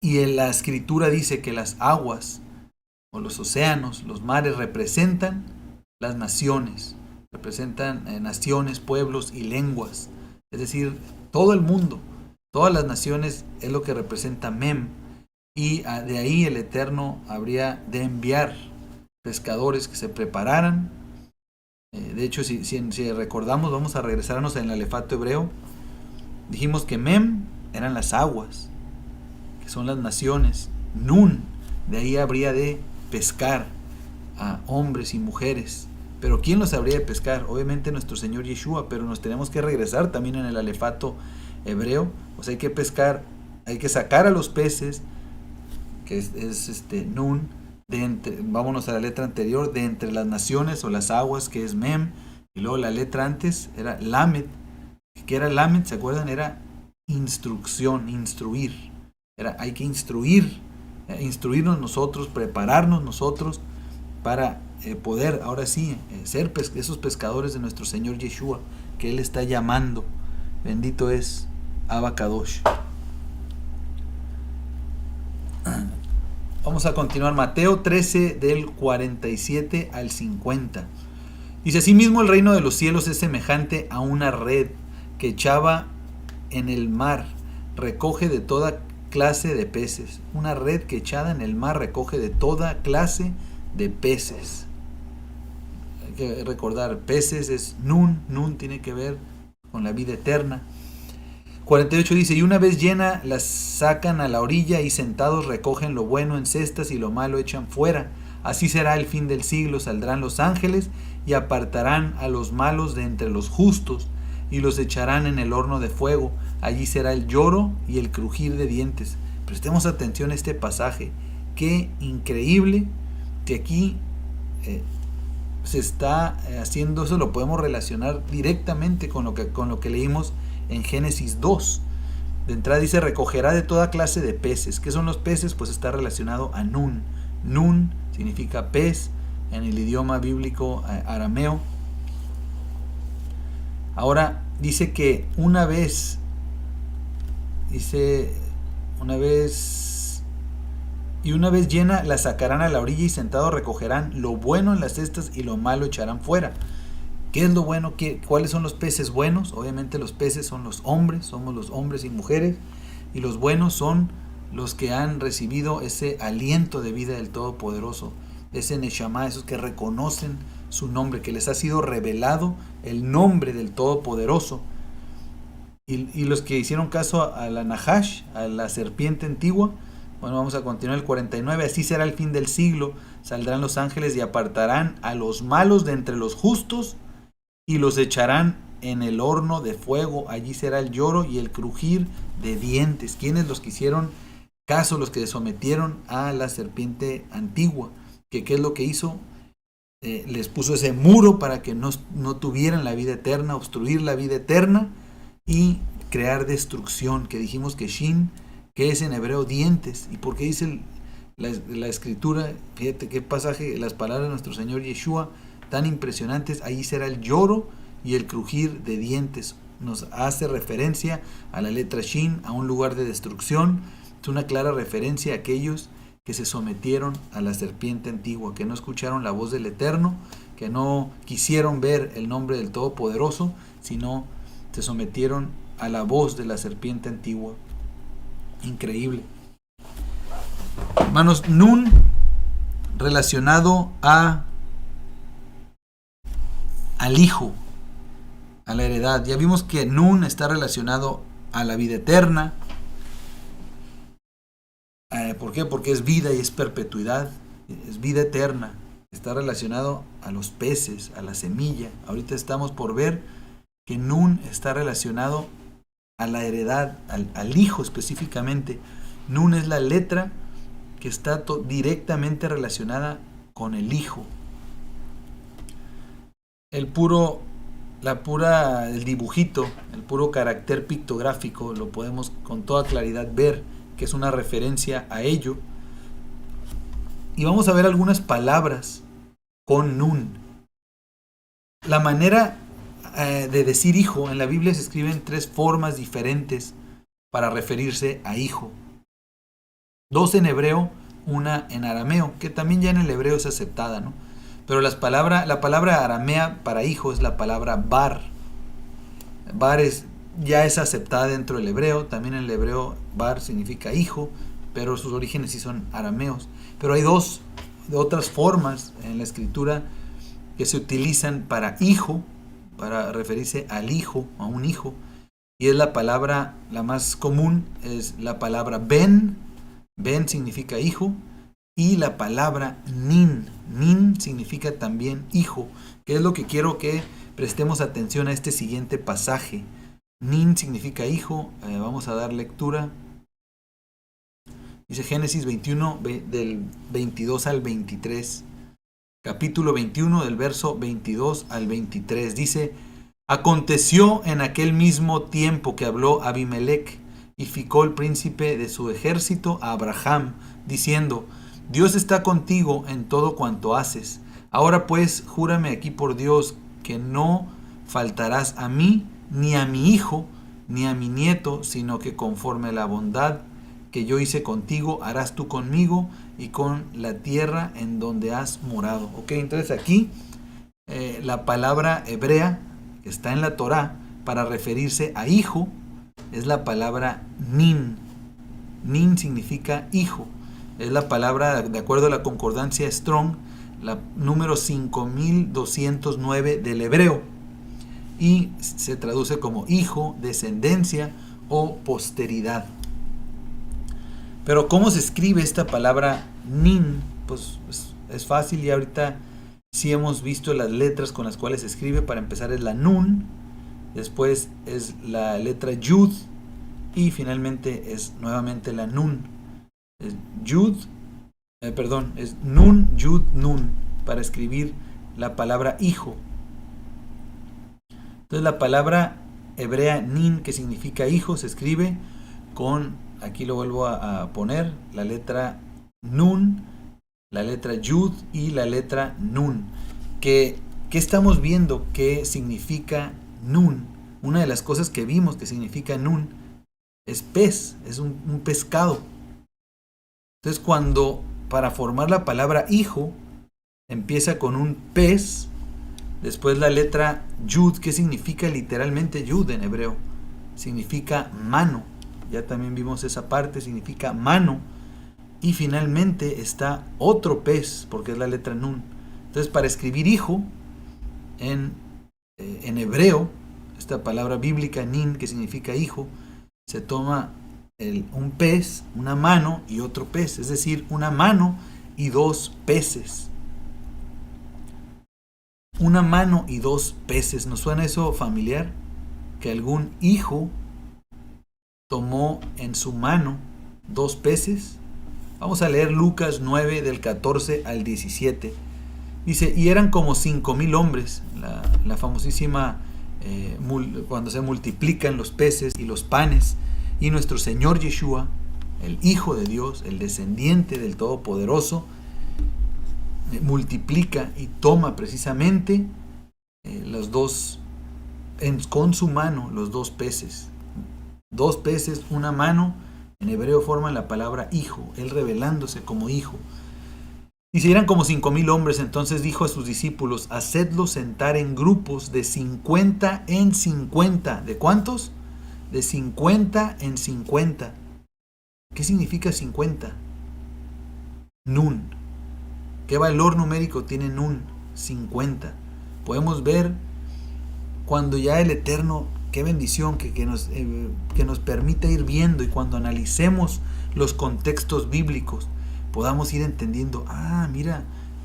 y en la escritura dice que las aguas, o los océanos, los mares, representan las naciones, representan naciones, pueblos y lenguas. Es decir, todo el mundo, todas las naciones es lo que representa Mem. Y de ahí el Eterno habría de enviar pescadores que se prepararan. De hecho, si recordamos, vamos a regresarnos en el alefato hebreo. Dijimos que Mem eran las aguas, que son las naciones. Nun, de ahí habría de pescar a hombres y mujeres. Pero ¿quién los habría de pescar? Obviamente nuestro Señor Yeshua, pero nos tenemos que regresar también en el alefato hebreo. O sea, hay que pescar, hay que sacar a los peces, que es Nun, vámonos a la letra anterior, de entre las naciones o las aguas, que es Mem, y luego la letra antes era Lamed. ¿Qué era Lamed? ¿Se acuerdan? Era instrucción, instruir. Hay que instruirnos nosotros, prepararnos nosotros para poder ahora sí ser esos pescadores de nuestro Señor Yeshua, que Él está llamando. Bendito es Abba Kadosh. Vamos a continuar. Mateo 13 del 47 al 50. Dice: asimismo el reino de los cielos es semejante a una red que echaba en el mar, recoge de toda clase de peces. Una red que echada en el mar recoge de toda clase de peces. Hay que recordar, peces es Nun tiene que ver con la vida eterna. 48 dice: y una vez llena las sacan a la orilla, y sentados recogen lo bueno en cestas y lo malo echan fuera. Así será el fin del siglo. Saldrán los ángeles y apartarán a los malos de entre los justos, y los echarán en el horno de fuego. Allí será el lloro y el crujir de dientes. Prestemos atención a este pasaje. Qué increíble que aquí se está haciendo. Eso lo podemos relacionar directamente con lo que leímos en Génesis 2. De entrada dice: recogerá de toda clase de peces. ¿Qué son los peces? Pues está relacionado a Nun. Nun significa pez en el idioma bíblico arameo. Ahora dice que una vez llena la sacarán a la orilla, y sentados recogerán lo bueno en las cestas y lo malo echarán fuera. ¿Qué es lo bueno? ¿Cuáles son los peces buenos? Obviamente los peces son los hombres, somos los hombres y mujeres, y los buenos son los que han recibido ese aliento de vida del Todopoderoso, ese Neshama, esos que reconocen su nombre, que les ha sido revelado el nombre del Todopoderoso. Y los que hicieron caso a la Nahash, a la serpiente antigua, bueno, vamos a continuar el 49. Así será el fin del siglo. Saldrán los ángeles y apartarán a los malos de entre los justos y los echarán en el horno de fuego. Allí será el lloro y el crujir de dientes. ¿Quiénes? Los que hicieron caso, los que se sometieron a la serpiente antigua. ¿Qué es lo que hizo? Les puso ese muro para que no tuvieran la vida eterna, obstruir la vida eterna y crear destrucción, que dijimos que Shin, que es en hebreo dientes. ¿Y por qué dice la escritura? Fíjate qué pasaje, las palabras de nuestro Señor Yeshua, tan impresionantes. Allí será el lloro y el crujir de dientes. Nos hace referencia a la letra Shin, a un lugar de destrucción. Es una clara referencia a aquellos que se sometieron a la serpiente antigua, que no escucharon la voz del Eterno, que no quisieron ver el nombre del Todopoderoso, sino se sometieron a la voz de la serpiente antigua. Increíble. Hermanos, Nun relacionado al Hijo, a la heredad. Ya vimos que Nun está relacionado a la vida eterna. ¿Por qué? Porque es vida y es perpetuidad, es vida eterna. Está relacionado a los peces, a la semilla. Ahorita estamos por ver que Nun está relacionado a la heredad, al Hijo específicamente. Nun es la letra que está directamente relacionada con el Hijo. El dibujito, el puro carácter pictográfico, lo podemos con toda claridad ver que es una referencia a ello. Y vamos a ver algunas palabras con Nun. La manera de decir hijo en la Biblia se escriben 3 formas diferentes para referirse a hijo. 2 en hebreo, una en arameo, que también ya en el hebreo es aceptada, ¿no? Pero la palabra aramea para hijo es la palabra bar. Bar ya es aceptada dentro del hebreo. También en el hebreo bar significa hijo, pero sus orígenes sí son arameos. Pero hay 2 de otras formas en la escritura que se utilizan para hijo, para referirse al hijo, a un hijo. Y es la palabra, la más común es la palabra ben. Ben significa hijo. Y la palabra nin. Nin significa también hijo. Que es lo que quiero que prestemos atención a este siguiente pasaje. Nin significa hijo. Vamos a dar lectura. Dice Génesis 21, del 22 al 23. Capítulo 21, del verso 22 al 23. Dice: aconteció en aquel mismo tiempo que habló Abimelech y Ficol, príncipe de su ejército, a Abraham, diciendo: Dios está contigo en todo cuanto haces. Ahora pues, júrame aquí por Dios que no faltarás a mí, ni a mi hijo, ni a mi nieto, sino que conforme a la bondad que yo hice contigo, harás tú conmigo y con la tierra en donde has morado. Ok, entonces aquí la palabra hebrea que está en la Torá para referirse a hijo es la palabra nin. Nin significa hijo. Es la palabra, de acuerdo a la concordancia Strong, la número 5209 del hebreo. Y se traduce como hijo, descendencia o posteridad. Pero ¿cómo se escribe esta palabra nin? Pues es fácil, y ahorita sí hemos visto las letras con las cuales se escribe. Para empezar es la nun, después es la letra yud y finalmente es nuevamente la nun. Es es nun, yud, nun, para escribir la palabra hijo. Entonces la palabra hebrea nin, que significa hijo, se escribe con, aquí lo vuelvo a poner, la letra nun, la letra yud y la letra nun. ¿Qué estamos viendo que significa nun? Una de las cosas que vimos que significa nun es pez, es un pescado. Entonces para formar la palabra hijo, empieza con un pez, después la letra yud, que significa literalmente yud en hebreo, significa mano. Ya también vimos esa parte, significa mano. Y finalmente está otro pez, porque es la letra nun. Entonces para escribir hijo, en hebreo, esta palabra bíblica, nin, que significa hijo, se toma un pez, una mano y otro pez, es decir, una mano y dos peces. Una mano y dos peces. ¿Nos suena eso familiar? Que algún hijo tomó en su mano dos peces. Vamos a leer Lucas 9 del 14 al 17. Dice, y eran como 5,000 hombres, la famosísima cuando se multiplican los peces y los panes, y nuestro Señor Yeshua, el Hijo de Dios, el descendiente del Todopoderoso, multiplica y toma precisamente con su mano los dos peces. Dos peces, una mano, en hebreo forman la palabra hijo, él revelándose como hijo. Y si eran como 5,000 hombres, entonces dijo a sus discípulos, hacedlos sentar en grupos de 50 en 50. ¿De cuántos? De 50 en 50. ¿Qué significa 50? Nun. ¿Qué valor numérico tiene Nun? 50. Podemos ver cuando ya el Eterno, qué bendición que nos permita ir viendo, y cuando analicemos los contextos bíblicos, podamos ir entendiendo, mira,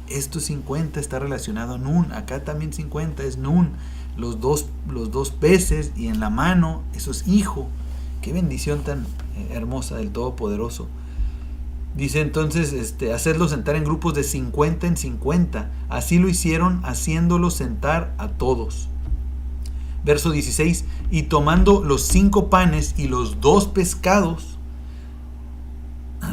esto 50 está relacionado a Nun, acá también 50 es Nun, los dos peces y en la mano, eso es hijo. Qué bendición tan hermosa del Todopoderoso. Dice entonces, hacerlos sentar en grupos de 50 en 50. Así lo hicieron, haciéndolos sentar a todos. Verso 16, y tomando los 5 panes y los 2 pescados,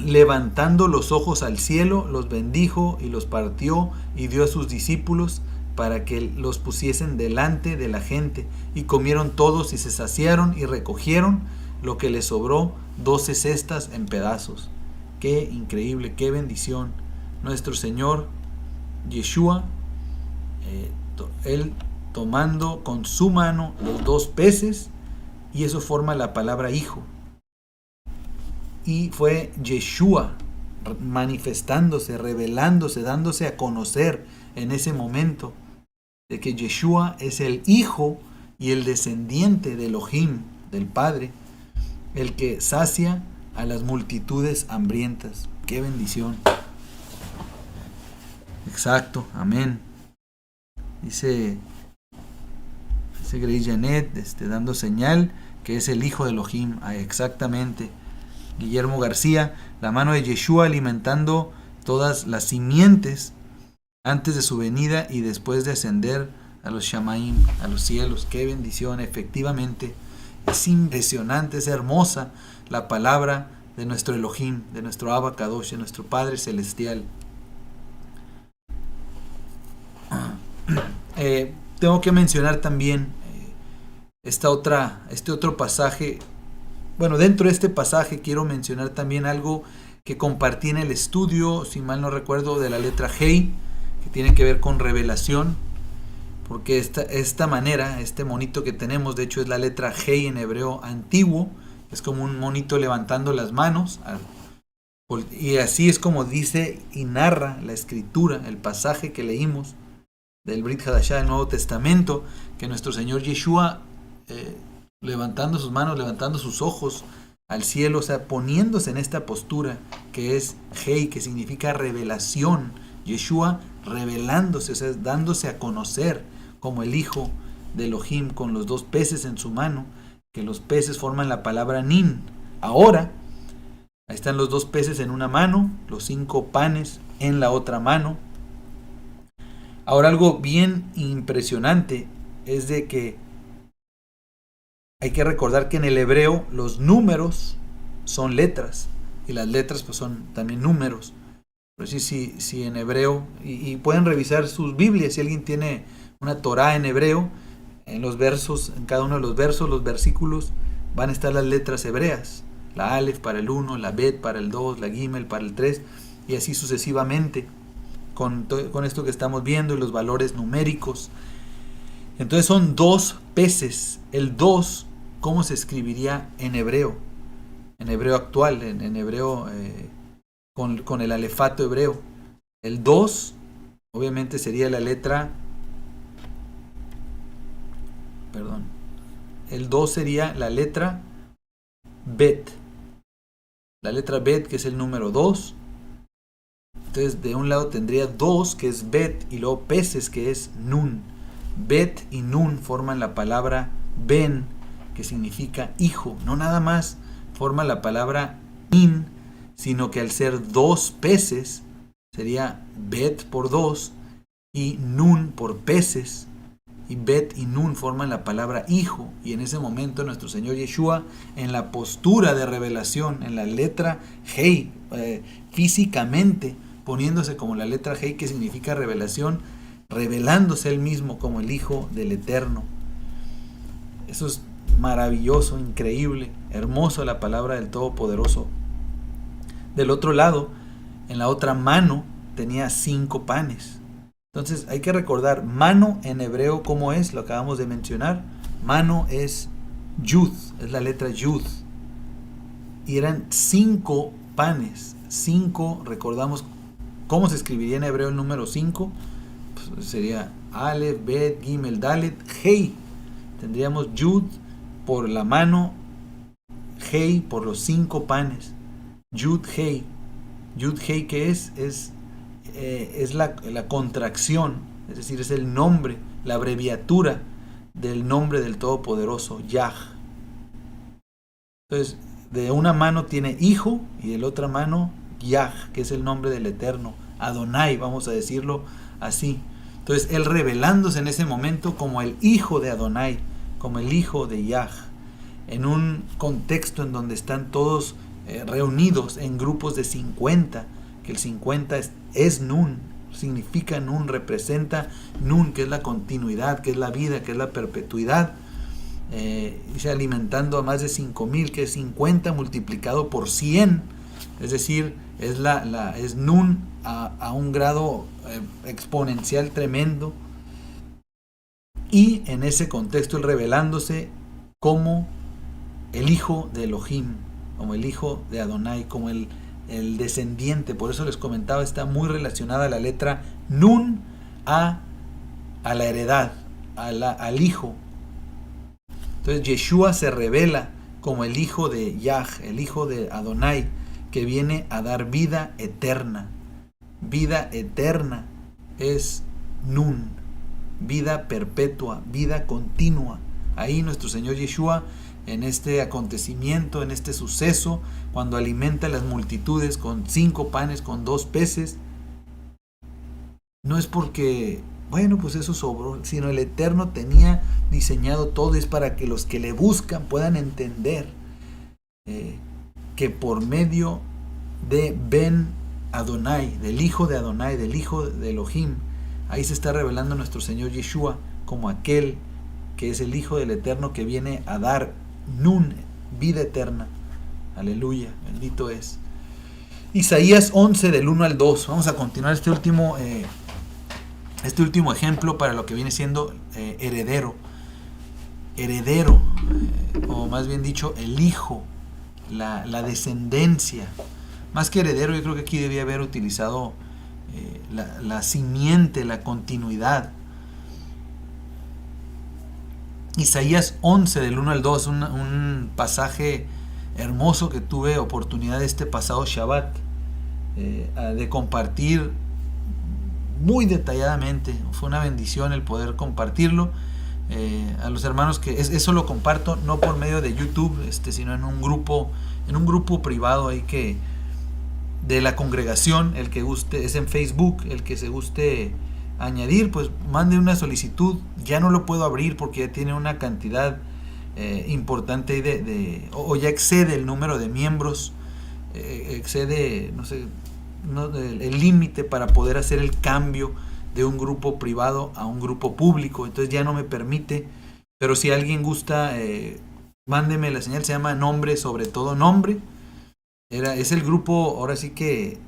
levantando los ojos al cielo, los bendijo y los partió y dio a sus discípulos para que los pusiesen delante de la gente. Y comieron todos y se saciaron y recogieron lo que les sobró, 12 cestas en pedazos. Qué increíble, qué bendición. Nuestro Señor Yeshua, él tomando con su mano los 2 peces, y eso forma la palabra hijo. Y fue Yeshua manifestándose, revelándose, dándose a conocer en ese momento de que Yeshua es el hijo y el descendiente de Elohim, del Padre, el que sacia a las multitudes hambrientas. ¡Qué bendición! Exacto, amén. Dice Grace Janet, dando señal que es el hijo de Elohim. Exactamente. Guillermo García, la mano de Yeshua alimentando todas las simientes antes de su venida y después de ascender a los Shamaim, a los cielos. ¡Qué bendición! Efectivamente, es impresionante, es hermosa la palabra de nuestro Elohim, de nuestro Abba Kadosh, de nuestro Padre Celestial. Tengo que mencionar también este otro pasaje. Bueno, dentro de este pasaje quiero mencionar también algo que compartí en el estudio, si mal no recuerdo, de la letra Hei, que tiene que ver con revelación, porque esta manera, este monito que tenemos, de hecho es la letra Hei en hebreo antiguo, es como un monito levantando las manos, y así es como dice y narra la escritura, el pasaje que leímos del Brit Hadashah del Nuevo Testamento, que nuestro Señor Yeshua, levantando sus manos, levantando sus ojos al cielo, o sea, poniéndose en esta postura que es Hei, que significa revelación. Yeshua revelándose, o sea, dándose a conocer como el hijo de Elohim, con los 2 peces en su mano, que los peces forman la palabra Nin. Ahora, ahí están los 2 peces en una mano, los 5 panes en la otra mano. Ahora, algo bien impresionante es de que hay que recordar que en el hebreo los números son letras y las letras pues son también números. Pero sí en hebreo, y pueden revisar sus Biblias si alguien tiene una Torá en hebreo, en los versos, en cada uno de los versos, los versículos, van a estar las letras hebreas. La Aleph para el 1, la Bet para el 2, la Gimel para el 3, y así sucesivamente, con esto que estamos viendo y los valores numéricos. Entonces son 2 peces. El 2, ¿cómo se escribiría en hebreo? En hebreo actual, en hebreo con el alefato hebreo. El 2, obviamente, sería la letra perdón. El 2 sería la letra Bet. La letra Bet, que es el número 2. Entonces, de un lado tendría 2, que es Bet, y luego peces, que es Nun. Bet y Nun forman la palabra Ben, que significa hijo. No nada más forma la palabra In, sino que al ser 2 peces, sería Bet por 2 y Nun por peces. Y Bet y Nun forman la palabra hijo. Y en ese momento nuestro Señor Yeshua, en la postura de revelación, en la letra Hei, físicamente poniéndose como la letra Hei, que significa revelación, revelándose él mismo como el Hijo del Eterno. Eso es maravilloso, increíble, hermoso, la palabra del Todopoderoso. Del otro lado, en la otra mano, tenía 5 panes. Entonces hay que recordar, mano en hebreo, ¿cómo es? Lo acabamos de mencionar. Mano es Yud, es la letra Yud. Y eran 5 panes. 5, recordamos cómo se escribiría en hebreo el número 5. Pues sería Aleph, Bet, Gimel, Dalet, Hei. Tendríamos Yud por la mano, Hei por los 5 panes. Yud, Hei. Yud, Hei, ¿qué es? Es la contracción, es decir, es el nombre, la abreviatura del nombre del Todopoderoso, Yah. Entonces, de una mano tiene hijo y de la otra mano Yah, que es el nombre del Eterno, Adonai, vamos a decirlo así. Entonces, él revelándose en ese momento como el hijo de Adonai, como el hijo de Yah, en un contexto en donde están todos reunidos en grupos de 50, que el 50 es Nun, significa Nun, representa Nun, que es la continuidad, que es la vida, que es la perpetuidad. Dice alimentando a más de 5,000, que es 50 multiplicado por 100, es decir, es Nun a un grado exponencial tremendo. Y en ese contexto él revelándose como el hijo de Elohim, como el hijo de Adonai, como el descendiente. Por eso les comentaba, está muy relacionada la letra Nun a la heredad, al hijo. Entonces Yeshua se revela como el hijo de Yah, el hijo de Adonai, que viene a dar vida eterna. Vida eterna es Nun, vida perpetua, vida continua. Ahí nuestro Señor Yeshua, en este acontecimiento, en este suceso, cuando alimenta a las multitudes con 5 panes, con 2 peces, no es porque, bueno, pues eso sobró, sino el Eterno tenía diseñado todo, es para que los que le buscan puedan entender que por medio de Ben Adonai, del hijo de Adonai, del hijo de Elohim, ahí se está revelando nuestro Señor Yeshua como aquel que es el Hijo del Eterno, que viene a dar Nun, vida eterna. Aleluya, bendito es. Isaías 11 del 1 al 2. Vamos a continuar este último ejemplo para lo que viene siendo heredero, o más bien dicho, el hijo, la descendencia. Más que heredero, yo creo que aquí debía haber utilizado la simiente, la continuidad. Isaías 11 del 1 al 2, un pasaje hermoso que tuve oportunidad este pasado Shabbat de compartir muy detalladamente. Fue una bendición el poder compartirlo a los hermanos, que eso lo comparto no por medio de YouTube, sino en un grupo privado ahí que de la congregación. El que guste, es en Facebook, el que se guste añadir, pues mande una solicitud. Ya no lo puedo abrir porque ya tiene una cantidad importante o ya excede el número de miembros, excede, no sé, el límite para poder hacer el cambio de un grupo privado a un grupo público. Entonces ya no me permite, pero si alguien gusta, mándeme la señal. Se llama Nombre sobre todo Nombre. Es el grupo, ahora sí que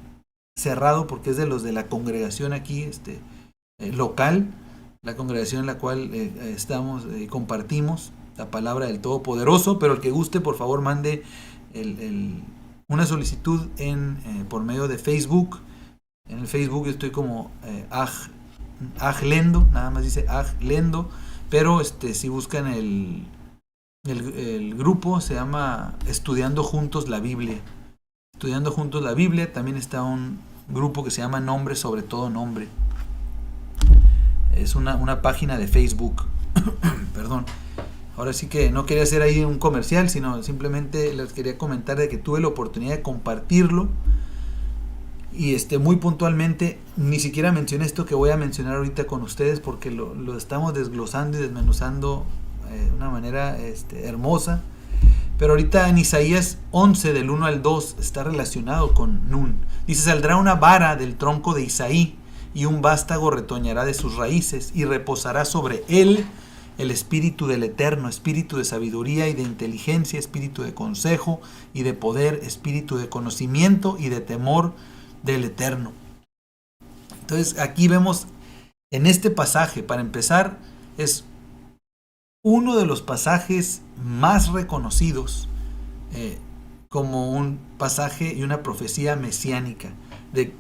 cerrado, porque es de los de la congregación aquí local, la congregación en la cual estamos y compartimos la palabra del Todopoderoso. Pero el que guste, por favor, mande una solicitud por medio de Facebook. En el Facebook estoy como Aj Lendo, nada más dice Aj Lendo, pero si buscan el grupo, se llama Estudiando Juntos la Biblia. Estudiando Juntos la Biblia. También está un grupo que se llama Nombre sobre todo nombre. Es una página de Facebook. Perdón. Ahora sí que no quería hacer ahí un comercial, sino simplemente les quería comentar de que tuve la oportunidad de compartirlo. Y muy puntualmente, ni siquiera mencioné esto que voy a mencionar ahorita con ustedes, porque lo estamos desglosando y desmenuzando de una manera hermosa. Pero ahorita en Isaías 11, del 1 al 2, está relacionado con Nun. Dice: saldrá una vara del tronco de Isaí, y un vástago retoñará de sus raíces, y reposará sobre él el espíritu del Eterno, espíritu de sabiduría y de inteligencia, espíritu de consejo y de poder, espíritu de conocimiento y de temor del Eterno. Entonces aquí vemos en este pasaje, para empezar, es uno de los pasajes más reconocidos como un pasaje y una profecía mesiánica de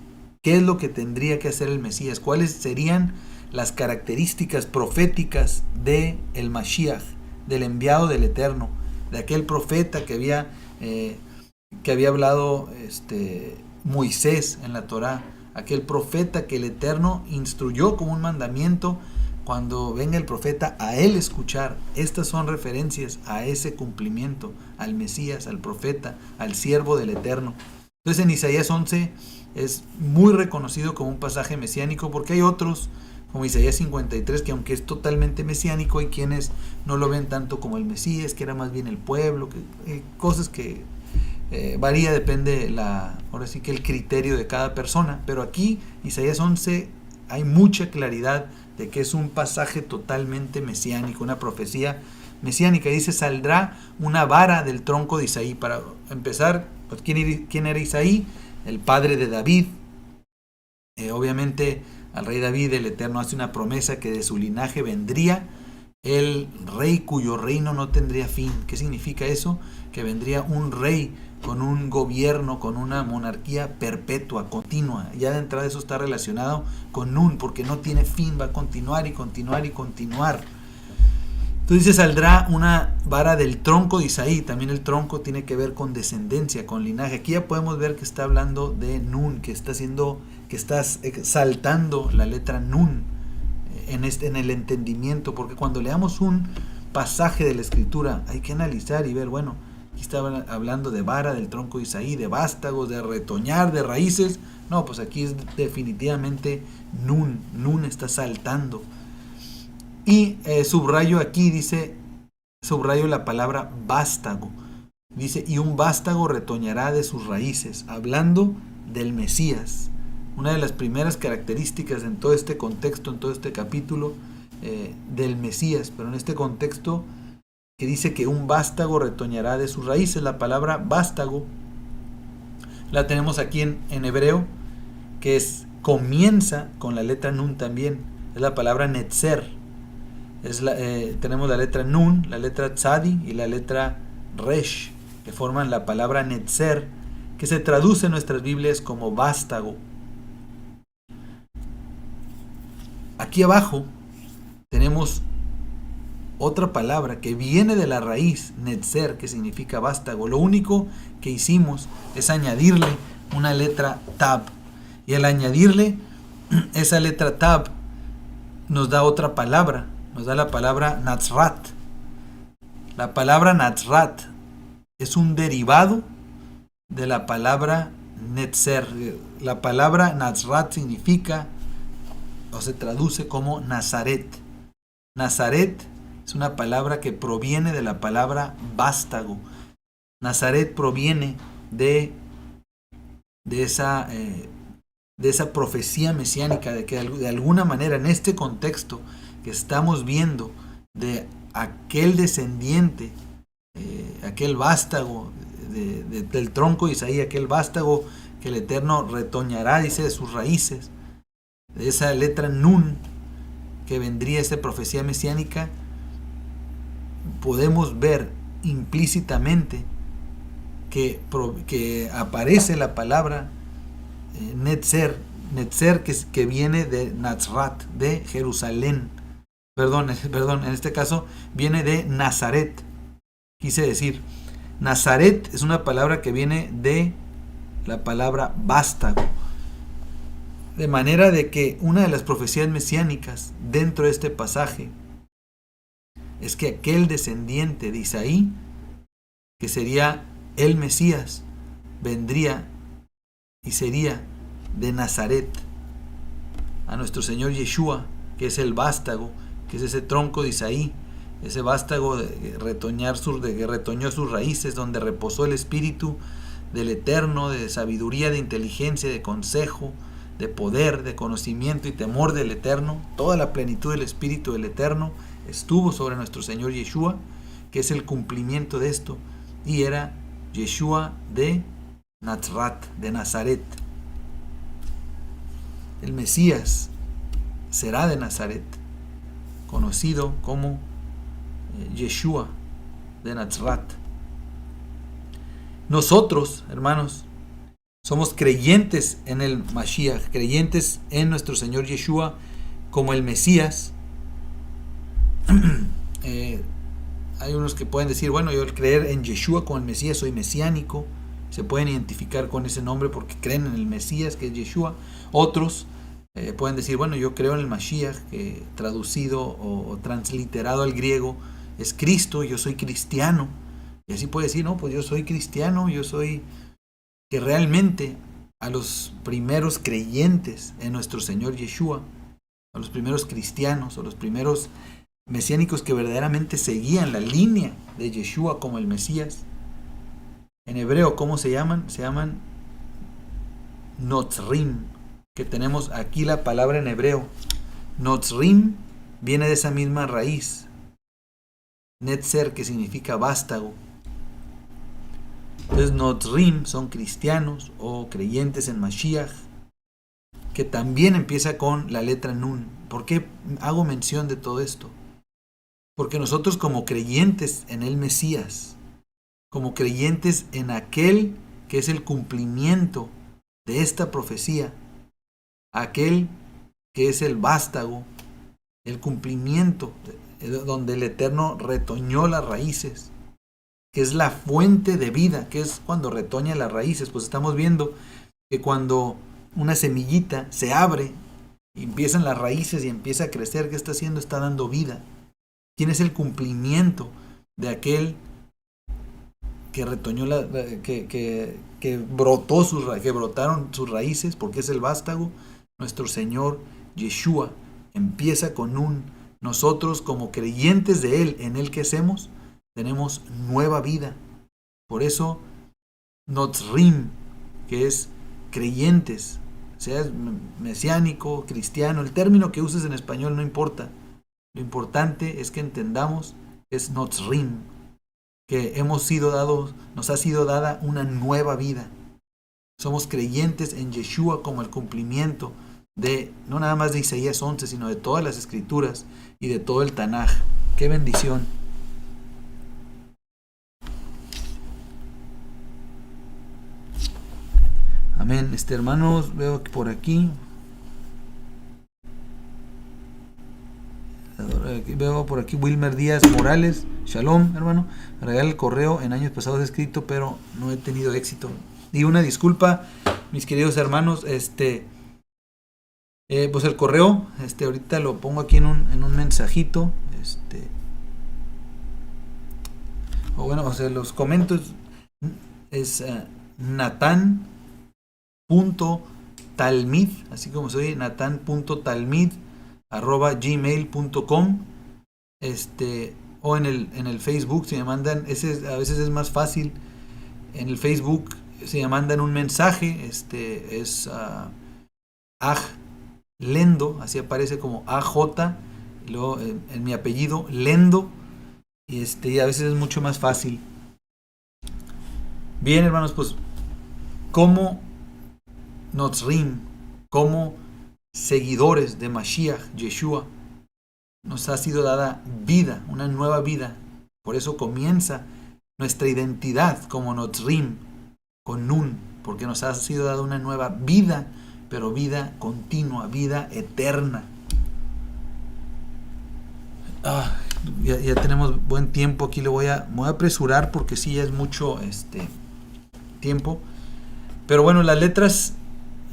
qué es lo que tendría que hacer el Mesías, cuáles serían las características proféticas de el Mashiach, del enviado del Eterno, de aquel profeta que había hablado Moisés en la Torá, aquel profeta que el Eterno instruyó como un mandamiento cuando venga el profeta a él escuchar. Estas son referencias a ese cumplimiento, al Mesías, al profeta, al siervo del Eterno. Entonces en Isaías 11 es muy reconocido como un pasaje mesiánico, porque hay otros como Isaías 53 que aunque es totalmente mesiánico, hay quienes no lo ven tanto como el Mesías, que era más bien el pueblo, cosas que varía, depende ahora sí que el criterio de cada persona. Pero aquí Isaías 11 hay mucha claridad de que es un pasaje totalmente mesiánico, una profecía mesiánica. Dice: saldrá una vara del tronco de Isaí. Para empezar, pues, ¿quién era Isaí? El padre de David. Obviamente al rey David el Eterno hace una promesa que de su linaje vendría el rey cuyo reino no tendría fin. ¿Qué significa eso? Que vendría un rey con un gobierno, con una monarquía perpetua, continua. Ya de entrada eso está relacionado con Nun, porque no tiene fin, va a continuar y continuar y continuar. Entonces dice: saldrá una vara del tronco de Isaí. También el tronco tiene que ver con descendencia, con linaje. Aquí ya podemos ver que está hablando de Nun, que está saltando la letra Nun en el entendimiento, porque cuando leamos un pasaje de la Escritura hay que analizar y ver, bueno, aquí estaba hablando de vara del tronco de Isaí, de vástagos, de retoñar, de raíces. No, pues aquí es definitivamente Nun. Nun está saltando. Y subrayo la palabra vástago. Dice: y un vástago retoñará de sus raíces, hablando del Mesías. Una de las primeras características en todo este contexto, en todo este capítulo del Mesías, pero en este contexto que dice que un vástago retoñará de sus raíces. La palabra vástago la tenemos aquí en hebreo, que comienza con la letra Nun también. Es la palabra netzer. Tenemos la letra Nun, la letra Tzadi y la letra Resh, que forman la palabra netzer, que se traduce en nuestras Biblias como vástago. Aquí abajo tenemos otra palabra que viene de la raíz netzer, que significa vástago. Lo único que hicimos es añadirle una letra tab, y al añadirle esa letra tab nos da otra palabra, nos da la palabra Nazrat. La palabra Nazrat es un derivado de la palabra netzer. La palabra Nazrat significa, o se traduce como Nazaret. Nazaret es una palabra que proviene de la palabra vástago. Nazaret proviene de esa profecía mesiánica, de que de alguna manera en este contexto que estamos viendo de aquel descendiente, aquel vástago del tronco de Isaí, aquel vástago que el Eterno retoñará, dice, de sus raíces, de esa letra Nun que vendría esa profecía mesiánica, podemos ver implícitamente que aparece la palabra netzer, que viene de Nazrat, de Jerusalén. perdón, en este caso viene de Nazaret. Quise decir, Nazaret es una palabra que viene de la palabra vástago. De manera de que una de las profecías mesiánicas dentro de este pasaje es que aquel descendiente de Isaí, que sería el Mesías, vendría y sería de Nazaret, a nuestro Señor Yeshua, que es el vástago, que es ese tronco de Isaí, ese vástago que retoñó sus raíces, donde reposó el Espíritu del Eterno, de sabiduría, de inteligencia, de consejo, de poder, de conocimiento y temor del Eterno. Toda la plenitud del Espíritu del Eterno estuvo sobre nuestro Señor Yeshua, que es el cumplimiento de esto, y era Yeshua de Nazrat, de Nazaret. El Mesías será de Nazaret, conocido como Yeshua de Nazrat. Nosotros, hermanos, somos creyentes en el Mashiach, creyentes en nuestro Señor Yeshua como el Mesías. Hay unos que pueden decir, bueno, yo al creer en Yeshua como el Mesías soy mesiánico. Se pueden identificar con ese nombre porque creen en el Mesías, que es Yeshua. Otros pueden decir, bueno, yo creo en el Mashiach, que traducido o transliterado al griego es Cristo, yo soy cristiano. Y así puede decir, no, pues yo soy cristiano, yo soy... Que realmente a los primeros creyentes en nuestro Señor Yeshua, a los primeros cristianos, a los primeros mesiánicos que verdaderamente seguían la línea de Yeshua como el Mesías, en hebreo, ¿cómo se llaman? Se llaman Notzrim, que tenemos aquí la palabra en hebreo. Notzrim viene de esa misma raíz, Netzer, que significa vástago. Entonces Notzrim son cristianos o creyentes en Mashiach, que también empieza con la letra Nun. ¿Por qué hago mención de todo esto? Porque nosotros como creyentes en el Mesías, como creyentes en aquel que es el cumplimiento de esta profecía, aquel que es el vástago, el cumplimiento donde el Eterno retoñó las raíces, que es la fuente de vida, que es cuando retoña las raíces. Pues estamos viendo que cuando una semillita se abre y empiezan las raíces y empieza a crecer, ¿qué está haciendo? Está dando vida. ¿Quién es el cumplimiento de aquel que retoñó que brotaron sus raíces? Porque es el vástago, nuestro Señor Yeshua. Empieza con nosotros como creyentes de Él, en Él que hacemos, tenemos nueva vida. Por eso Notzrim, que es creyentes, seas mesiánico, cristiano, el término que uses en español no importa. Lo importante es que entendamos que es Notzrim, que nos ha sido dada una nueva vida. Somos creyentes en Yeshua como el cumplimiento de, no nada más de Isaías 11, sino de todas las escrituras y de todo el Tanaj. ¡Qué bendición! Amén. Hermanos, veo que por aquí Wilmer Díaz Morales. Shalom, hermano. Regala el correo, en años pasados he escrito, pero no he tenido éxito. Y una disculpa, mis queridos hermanos, pues el correo, ahorita lo pongo aquí en un mensajito, los comentarios es Natan.talmid, así como soy, Natan.talmid@gmail.com, o en el Facebook, si me mandan, a veces es más fácil, en el Facebook, si me mandan un mensaje, es Aj Lendo, así aparece como AJ, y luego en mi apellido Lendo, y a veces es mucho más fácil. Bien, hermanos, pues como Notzrim, como seguidores de Mashiach, Yeshua, nos ha sido dada vida, una nueva vida. Por eso comienza nuestra identidad como Notzrim, con Nun, porque nos ha sido dada una nueva vida, pero vida continua, vida eterna. Ah, ya tenemos buen tiempo aquí, me voy a apresurar porque sí ya es mucho tiempo. Pero bueno, las letras,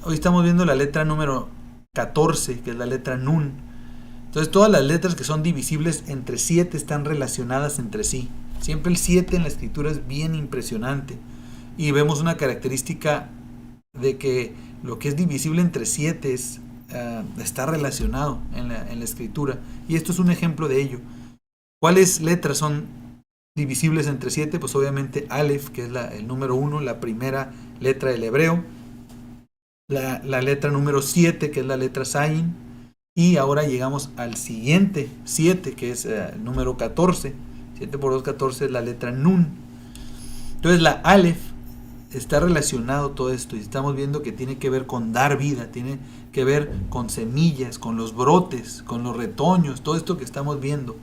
hoy estamos viendo la letra número 14, que es la letra Nun. Entonces todas las letras que son divisibles entre 7 están relacionadas entre sí. Siempre el 7 en la escritura es bien impresionante. Y vemos una característica de que lo que es divisible entre 7 está relacionado en la escritura. Y esto es un ejemplo de ello. ¿Cuáles letras son divisibles entre 7? Pues obviamente Aleph, que es el número 1, la primera letra del hebreo. La letra número 7, que es la letra Zayin. Y ahora llegamos al siguiente 7, que es el número 14. 7 por 2, 14 es la letra Nun. Entonces la Aleph está relacionado todo esto y estamos viendo que tiene que ver con dar vida, tiene que ver con semillas, con los brotes, con los retoños, todo esto que estamos viendo,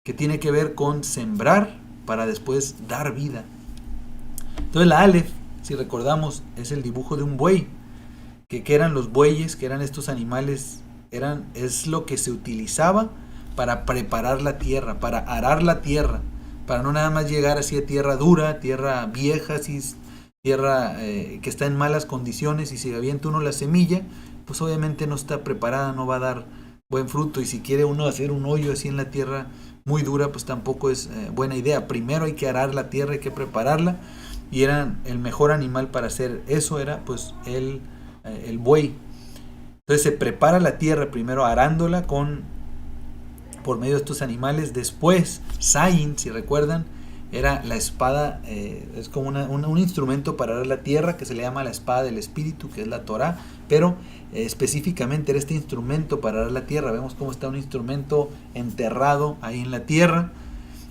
que tiene que ver con sembrar para después dar vida. Entonces la Aleph, si recordamos, es el dibujo de un buey, que eran los bueyes, que eran estos animales, es lo que se utilizaba para preparar la tierra, para arar la tierra, para no nada más llegar así a tierra dura, tierra vieja, así, tierra que está en malas condiciones, y si avienta uno la semilla, pues obviamente no está preparada, no va a dar buen fruto, y si quiere uno hacer un hoyo así en la tierra muy dura, pues tampoco es buena idea. Primero hay que arar la tierra, hay que prepararla, y el mejor animal para hacer eso era pues el buey. Entonces se prepara la tierra primero arándola por medio de estos animales. Después Zayin, si recuerdan, era la espada, es como un instrumento para arar la tierra, que se le llama la espada del espíritu, que es la Torah, pero específicamente era este instrumento para arar la tierra. Vemos cómo está un instrumento enterrado ahí en la tierra.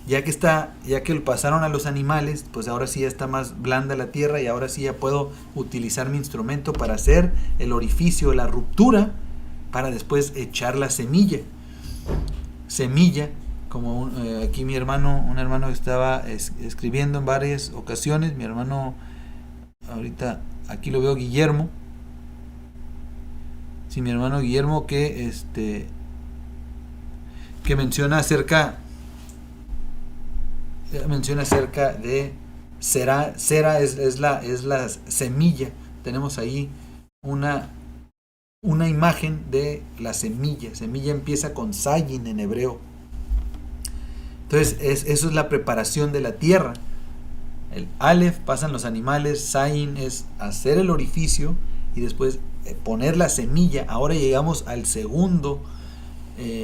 Ya que lo pasaron a los animales, pues ahora sí ya está más blanda la tierra, y ahora sí ya puedo utilizar mi instrumento para hacer el orificio, la ruptura, para después echar la semilla. Semilla, como aquí un hermano que estaba escribiendo en varias ocasiones, mi hermano, ahorita aquí lo veo, Guillermo. Sí, mi hermano Guillermo, que menciona acerca de Sera es la semilla. Tenemos ahí una imagen de la semilla. Semilla empieza con Zayin en hebreo. Entonces eso es la preparación de la tierra. El Aleph pasan los animales, Zayin es hacer el orificio y después poner la semilla. Ahora llegamos al segundo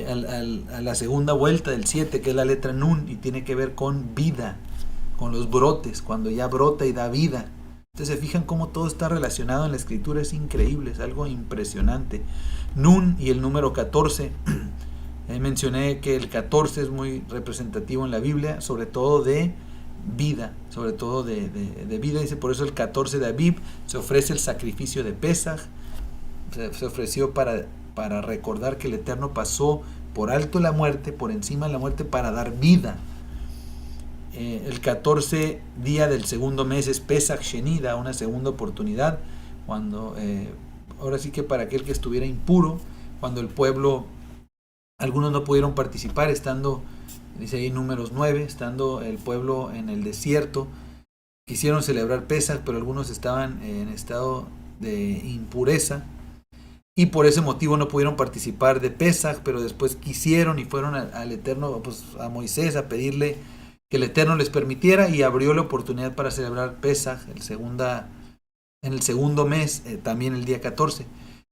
a la segunda vuelta del 7, que es la letra Nun, y tiene que ver con vida, con los brotes, cuando ya brota y da vida. Entonces se fijan cómo todo está relacionado en la escritura. Es increíble, es algo impresionante. Nun y el número 14, mencioné que el 14 es muy representativo en la Biblia, sobre todo de vida, sobre todo de vida. Dice, por eso el 14 de Abib se ofrece el sacrificio de Pesaj, se ofreció para recordar que el Eterno pasó por alto la muerte, por encima de la muerte, para dar vida. El 14 día del segundo mes es Pesach Sheni, da una segunda oportunidad, cuando ahora sí que para aquel que estuviera impuro, cuando el pueblo, algunos no pudieron participar, estando, dice ahí Números 9, estando el pueblo en el desierto, quisieron celebrar Pesach, pero algunos estaban en estado de impureza, y por ese motivo no pudieron participar de Pesach, pero después quisieron y fueron al Eterno, pues a Moisés, a pedirle que el Eterno les permitiera, y abrió la oportunidad para celebrar Pesach en el segundo mes, también el día 14.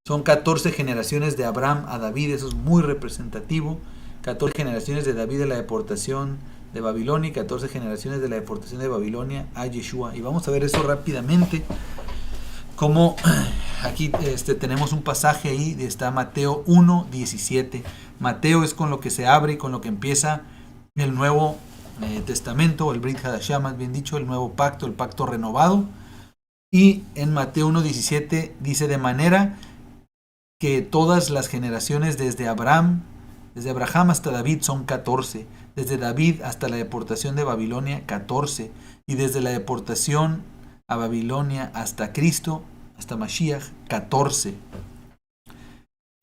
Son 14 generaciones de Abraham a David, eso es muy representativo. 14 generaciones de David de la deportación de Babilonia y 14 generaciones de la deportación de Babilonia a Yeshua. Y vamos a ver eso rápidamente. Como aquí tenemos un pasaje ahí, está Mateo 1:17. Mateo es con lo que se abre y con lo que empieza el Nuevo Testamento, o el Brit Hadashah, más bien dicho, el nuevo pacto, el pacto renovado. Y en Mateo 1:17 dice, de manera que todas las generaciones desde Abraham hasta David son 14, desde David hasta la deportación de Babilonia 14, y desde la deportación a Babilonia hasta Cristo, hasta Mashiach, 14.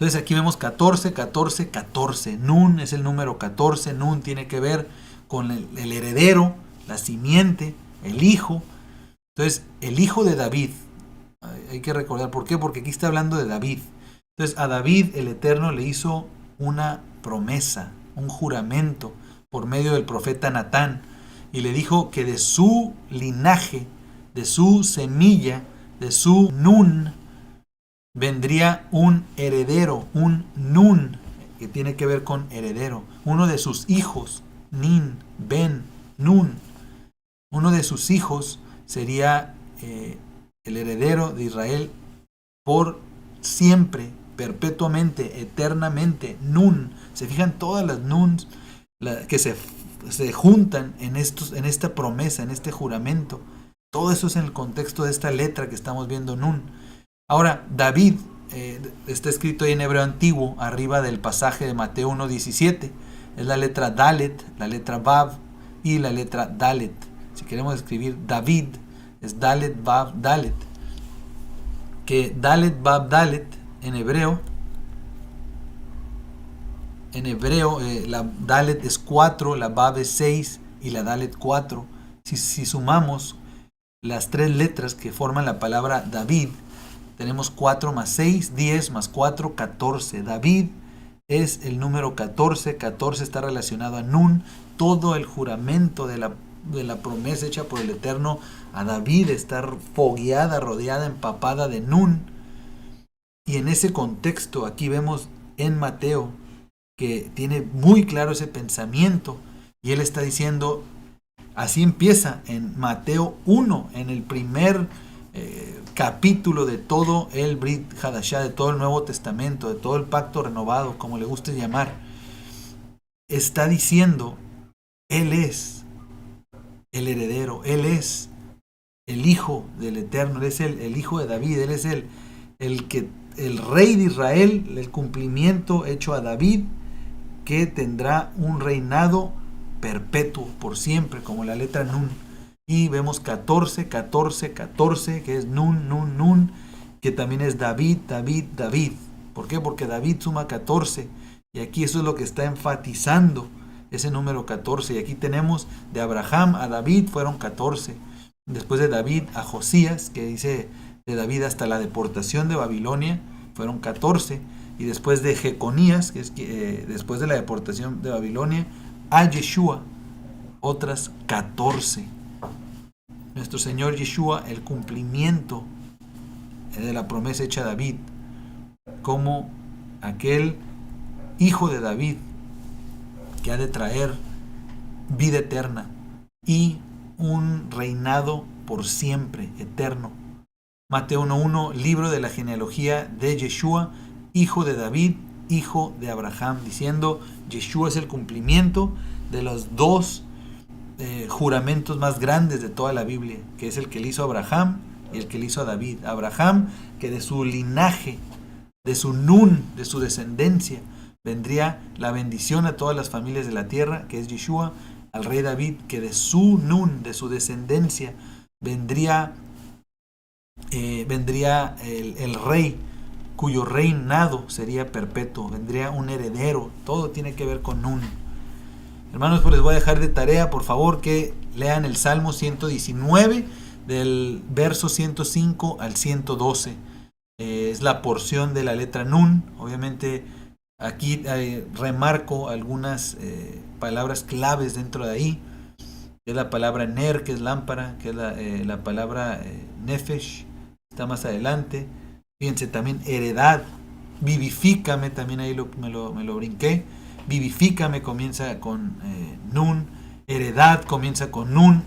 Entonces aquí vemos 14, 14, 14. Nun es el número 14. Nun tiene que ver con el heredero, la simiente, el hijo. Entonces, el hijo de David. Hay que recordar, ¿por qué? Porque aquí está hablando de David. Entonces, a David el Eterno le hizo una promesa, un juramento por medio del profeta Natán. Y le dijo que de su linaje, de su semilla, de su Nun, vendría un heredero, un Nun, que tiene que ver con heredero. Uno de sus hijos, Nin, Ben, Nun. Uno de sus hijos sería el heredero de Israel por siempre, perpetuamente, eternamente. Nun. Se fijan todas las Nuns que se juntan en esta promesa, en este juramento. Todo eso es en el contexto de esta letra que estamos viendo, Nun. Ahora, David está escrito ahí en hebreo antiguo, arriba del pasaje de Mateo 1:17. Es la letra Dalet, la letra Vav y la letra Dalet. Si queremos escribir David, es Dalet, Vav, Dalet. Que Dalet, Vav, Dalet en hebreo, la Dalet es 4, la Vav es 6 y la Dalet 4. Si sumamos las tres letras que forman la palabra David, tenemos 4 más 6, 10 más 4, 14. David es el número 14. 14 está relacionado a Nun. Todo el juramento de la promesa hecha por el Eterno a David está fogueada, rodeada, empapada de Nun. Y en ese contexto aquí vemos en Mateo que tiene muy claro ese pensamiento. Y él está diciendo, así empieza en Mateo 1, en el primer capítulo de todo el Brit Hadashah, de todo el Nuevo Testamento, de todo el pacto renovado, como le guste llamar. Está diciendo, Él es el heredero, Él es el Hijo del Eterno, Él es el Hijo de David, Él es el Rey de Israel, el cumplimiento hecho a David, que tendrá un reinado perpetuo, por siempre, como la letra Nun. Y vemos 14, 14, 14, que es Nun, Nun, Nun, que también es David, David, David. ¿Por qué? Porque David suma 14. Y aquí eso es lo que está enfatizando, ese número 14. Y aquí tenemos de Abraham a David fueron 14. Después de David a Josías, que dice de David hasta la deportación de Babilonia, fueron 14. Y después de Jeconías, que es después de la deportación de Babilonia, a Yeshua, otras 14. Nuestro Señor Yeshua, el cumplimiento de la promesa hecha a David, como aquel hijo de David que ha de traer vida eterna y un reinado por siempre, eterno. Mateo 1:1, libro de la genealogía de Yeshua, hijo de David, hijo de Abraham, diciendo, Yeshua es el cumplimiento de los dos juramentos más grandes de toda la Biblia, que es el que le hizo a Abraham y el que le hizo a David. Abraham, que de su linaje, de su Nun, de su descendencia, vendría la bendición a todas las familias de la tierra, que es Yeshua. Al rey David, que de su Nun, de su descendencia, vendría el rey, cuyo reinado sería perpetuo, vendría un heredero. Todo tiene que ver con Nun. Hermanos, pues les voy a dejar de tarea, por favor, que lean el Salmo 119, del verso 105 al 112. Es la porción de la letra Nun. Obviamente, aquí remarco algunas palabras claves dentro de ahí. Es la palabra Ner, que es lámpara, que es la palabra Nefesh, está más adelante. Fíjense, también heredad, vivifícame, también ahí me lo brinqué. Vivifícame comienza con Nun, heredad comienza con Nun,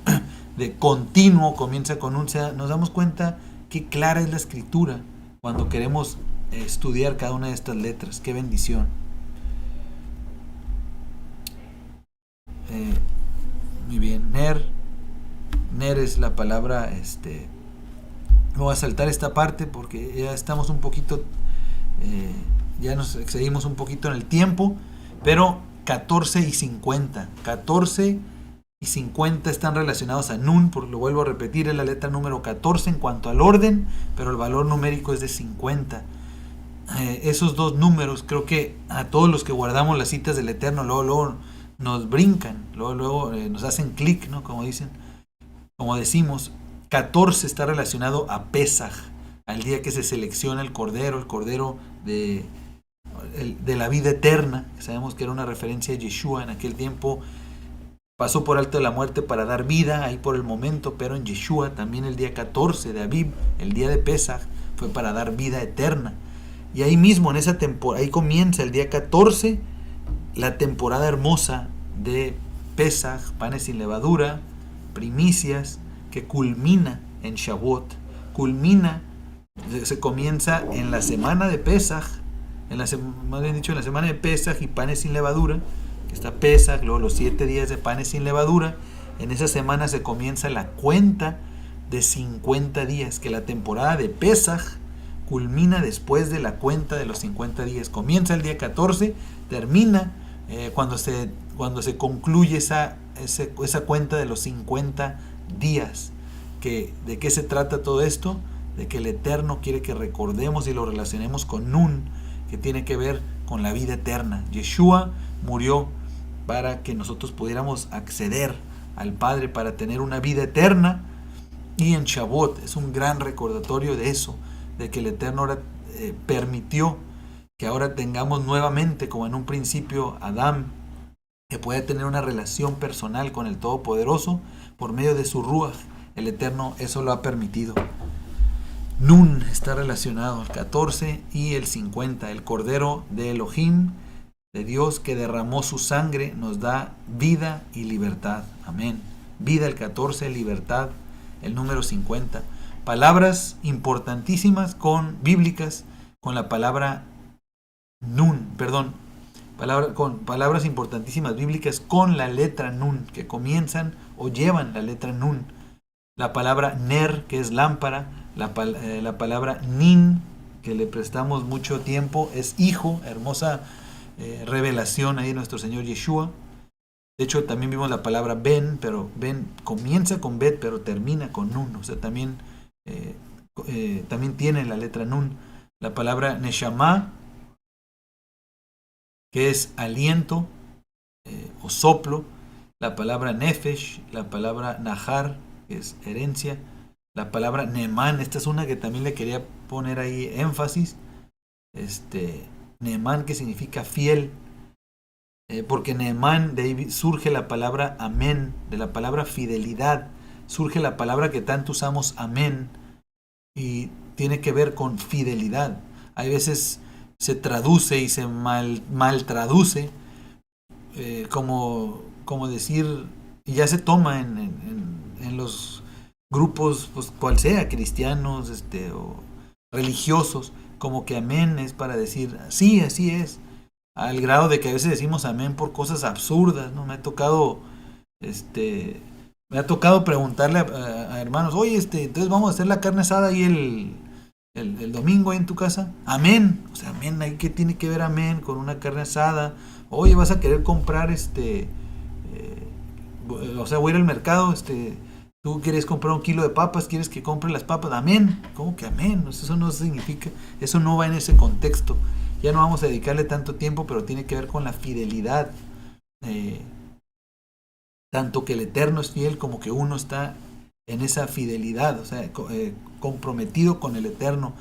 de continuo comienza con Nun. O sea, nos damos cuenta qué clara es la escritura cuando queremos estudiar cada una de estas letras. Qué bendición. Muy bien, Ner es la palabra, no voy a saltar esta parte porque ya estamos un poquito, ya nos excedimos un poquito en el tiempo, pero 14 y 50 están relacionados a Nun, lo vuelvo a repetir, es la letra número 14 en cuanto al orden, pero el valor numérico es de 50. esos dos números, creo que a todos los que guardamos las citas del Eterno, luego nos brincan, luego nos hacen clic, ¿no? Como dicen, como decimos. 14 está relacionado a Pesaj, al día que se selecciona el cordero de la vida eterna, que sabemos que era una referencia a Yeshua. En aquel tiempo pasó por alto de la muerte para dar vida, ahí por el momento, pero en Yeshua también el día 14 de Aviv, el día de Pesaj, fue para dar vida eterna. Y ahí mismo, en esa temporada, ahí comienza el día 14, la temporada hermosa de Pesaj, panes sin levadura, primicias, que culmina en Shavuot. Se comienza en la semana de Pesaj, más bien dicho, en la semana de Pesaj y panes sin levadura, que está Pesaj, luego los 7 días de panes sin levadura. En esa semana se comienza la cuenta de 50 días, que la temporada de Pesaj culmina después de la cuenta de los 50 días. Comienza el día 14, termina cuando se concluye esa cuenta de los 50 días. ¿De qué se trata todo esto? De que el Eterno quiere que recordemos y lo relacionemos con Nun, que tiene que ver con la vida eterna. Yeshua murió para que nosotros pudiéramos acceder al Padre para tener una vida eterna, y en Shavuot es un gran recordatorio de eso, de que el Eterno ahora permitió que ahora tengamos nuevamente, como en un principio Adán, que pueda tener una relación personal con el Todopoderoso por medio de su Ruach. El Eterno eso lo ha permitido. Nun está relacionado al 14 y el 50. El Cordero de Elohim, de Dios, que derramó su sangre, nos da vida y libertad. Amén. Vida el 14, libertad el número 50. Palabras importantísimas bíblicas con la palabra Nun, con palabras importantísimas bíblicas con la letra Nun, que comienzan o llevan la letra Nun. La palabra Ner, que es lámpara, la palabra Nin, que le prestamos mucho tiempo, es hijo, hermosa revelación ahí de nuestro Señor Yeshua. De hecho, también vimos la palabra Ben, pero Ben comienza con Bet, pero termina con Nun, o sea, también tiene la letra Nun. La palabra Neshama, que es aliento o soplo. La palabra Nefesh, la palabra Nahar, que es herencia. La palabra Neman, esta es una que también le quería poner ahí énfasis. Neman, que significa fiel. Porque Neman, de ahí surge la palabra amén, de la palabra fidelidad. Surge la palabra que tanto usamos, amén, y tiene que ver con fidelidad. Hay veces se traduce y se mal traduce, como decir, y ya se toma en los grupos, pues cual sea, cristianos o religiosos, como que amén es para decir, sí, así es, al grado de que a veces decimos amén por cosas absurdas, ¿no? Me ha tocado preguntarle a hermanos, oye, entonces vamos a hacer la carne asada ahí el domingo ahí en tu casa. Amén. O sea, amén, ahí que tiene que ver amén con una carne asada. Oye, vas a querer comprar o sea, voy a ir al mercado, tú quieres comprar 1 kilo de papas, quieres que compre las papas. Amén. ¿Cómo que amén? Eso no significa, eso no va en ese contexto. Ya no vamos a dedicarle tanto tiempo, pero tiene que ver con la fidelidad. Tanto que el Eterno es fiel como que uno está en esa fidelidad, o sea, comprometido con el Eterno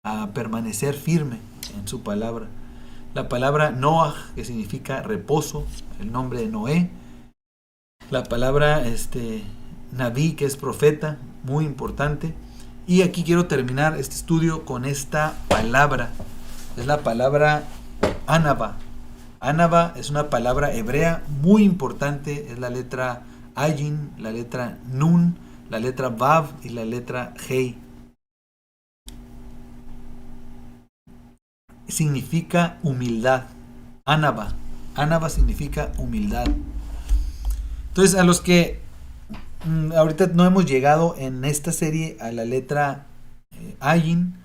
a permanecer firme en su palabra. La palabra Noah, que significa reposo, el nombre de Noé. La palabra Naví, que es profeta, muy importante. Y aquí quiero terminar este estudio con esta palabra. Es la palabra Anaba. Anaba es una palabra hebrea muy importante. Es la letra Ayin, la letra Nun, la letra Vav y la letra Hei. Significa humildad. Anaba. Anaba significa humildad. Entonces, a los que ahorita no hemos llegado en esta serie a la letra Ayin,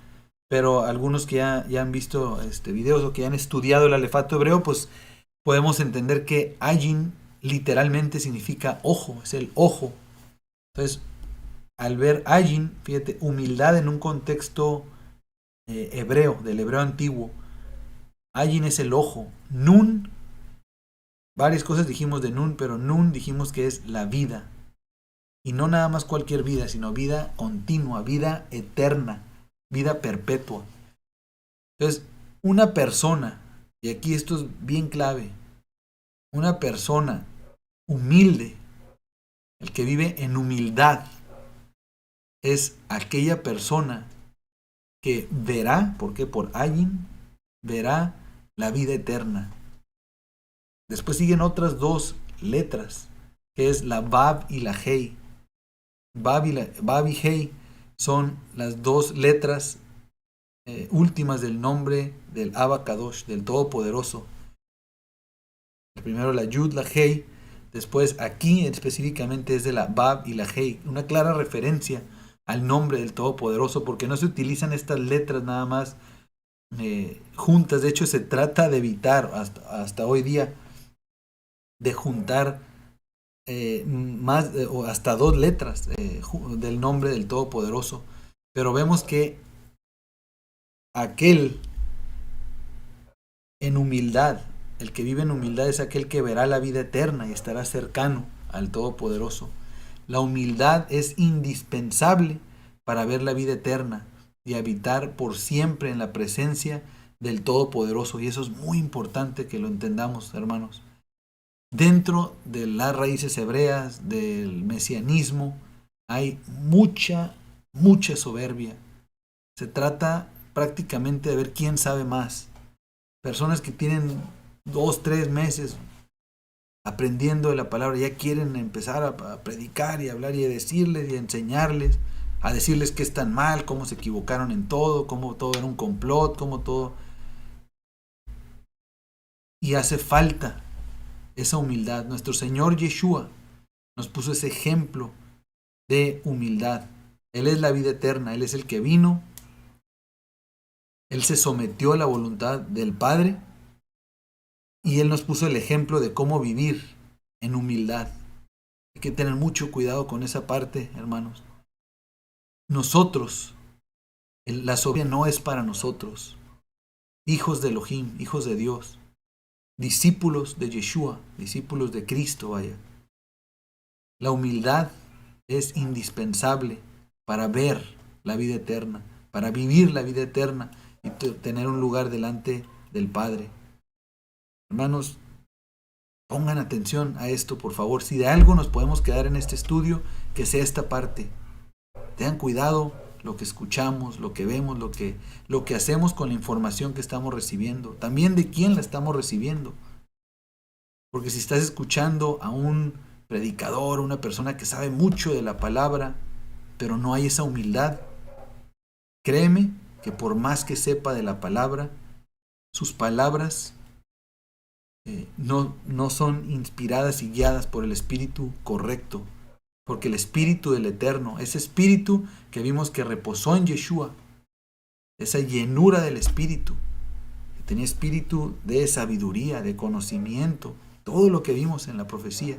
pero algunos que ya han visto videos o que han estudiado el alefato hebreo, pues podemos entender que Ayin literalmente significa ojo, es el ojo. Entonces, al ver Ayin, fíjate, humildad en un contexto hebreo, del hebreo antiguo. Ayin es el ojo. Nun, varias cosas dijimos de Nun, pero Nun dijimos que es la vida. Y no nada más cualquier vida, sino vida continua, vida eterna, vida perpetua. Entonces, una persona, y aquí esto es bien clave, una persona humilde, el que vive en humildad, es aquella persona que verá, ¿por qué? Por Ayin, verá la vida eterna. Después siguen otras dos letras, que es la Bab y la Hei. Bab y Hei son las dos letras últimas del nombre del Abba Kadosh, del Todopoderoso. Primero la Yud, la Hei, después aquí específicamente es de la Bab y la Hei, una clara referencia al nombre del Todopoderoso, porque no se utilizan estas letras nada más juntas. De hecho, se trata de evitar hasta hoy día de juntar más o hasta dos letras del nombre del Todopoderoso. Pero vemos que aquel en humildad, el que vive en humildad es aquel que verá la vida eterna y estará cercano al Todopoderoso. La humildad es indispensable para ver la vida eterna y habitar por siempre en la presencia del Todopoderoso. Y eso es muy importante que lo entendamos, hermanos. Dentro de las raíces hebreas, del mesianismo, hay mucha soberbia. Se trata prácticamente de ver quién sabe más. Personas que tienen 2, 3 meses aprendiendo de la palabra, ya quieren empezar a predicar y hablar y a decirles y a enseñarles, a decirles que están mal, cómo se equivocaron en todo, cómo todo era un complot, cómo todo. Y hace falta esa humildad. Nuestro Señor Yeshua nos puso ese ejemplo de humildad. Él es la vida eterna, Él es el que vino, Él se sometió a la voluntad del Padre y Él nos puso el ejemplo de cómo vivir en humildad. Hay que tener mucho cuidado con esa parte, hermanos. Nosotros, la soberbia no es para nosotros, hijos de Elohim, hijos de Dios, discípulos de Yeshua, discípulos de Cristo, vaya. La humildad es indispensable para ver la vida eterna, para vivir la vida eterna y tener un lugar delante del Padre. Hermanos, pongan atención a esto, por favor. Si de algo nos podemos quedar en este estudio, que sea esta parte. Tengan cuidado lo que escuchamos, lo que vemos, lo que hacemos con la información que estamos recibiendo. También de quién la estamos recibiendo. Porque si estás escuchando a un predicador, una persona que sabe mucho de la palabra, pero no hay esa humildad, créeme que por más que sepa de la palabra, sus palabras no son inspiradas y guiadas por el Espíritu correcto. Porque el Espíritu del Eterno, ese Espíritu que vimos que reposó en Yeshua, esa llenura del Espíritu, que tenía espíritu de sabiduría, de conocimiento, todo lo que vimos en la profecía.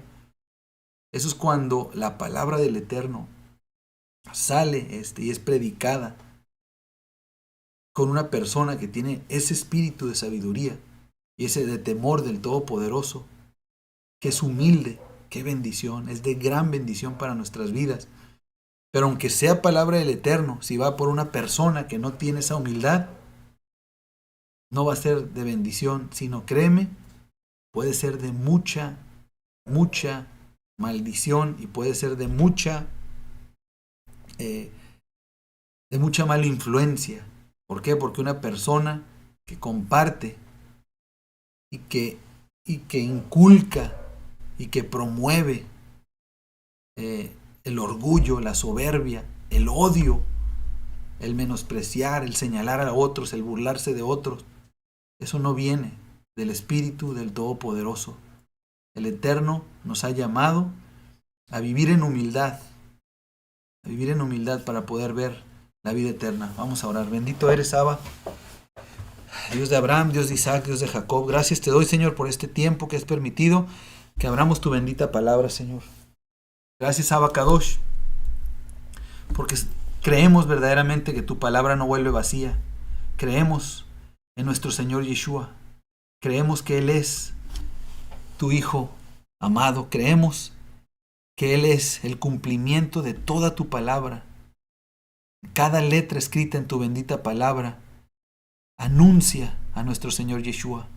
Eso es cuando la palabra del Eterno sale y es predicada con una persona que tiene ese espíritu de sabiduría y ese de temor del Todopoderoso, que es humilde. Qué bendición, es de gran bendición para nuestras vidas. Pero aunque sea palabra del Eterno, si va por una persona que no tiene esa humildad, no va a ser de bendición, sino créeme, puede ser de mucha maldición y puede ser de mucha mala influencia. ¿Por qué? Porque una persona que comparte y que inculca y que promueve el orgullo, la soberbia, el odio, el menospreciar, el señalar a otros, el burlarse de otros, eso no viene del Espíritu del Todopoderoso. El Eterno nos ha llamado a vivir en humildad para poder ver la vida eterna. Vamos a orar. Bendito eres, Abba, Dios de Abraham, Dios de Isaac, Dios de Jacob. Gracias te doy, Señor, por este tiempo que has permitido que abramos tu bendita palabra, Señor. Gracias, Abba Kadosh, porque creemos verdaderamente que tu palabra no vuelve vacía, creemos en nuestro Señor Yeshua. Creemos que Él es tu Hijo amado. Creemos que Él es el cumplimiento de toda tu palabra. Cada letra escrita en tu bendita palabra anuncia a nuestro Señor Yeshua.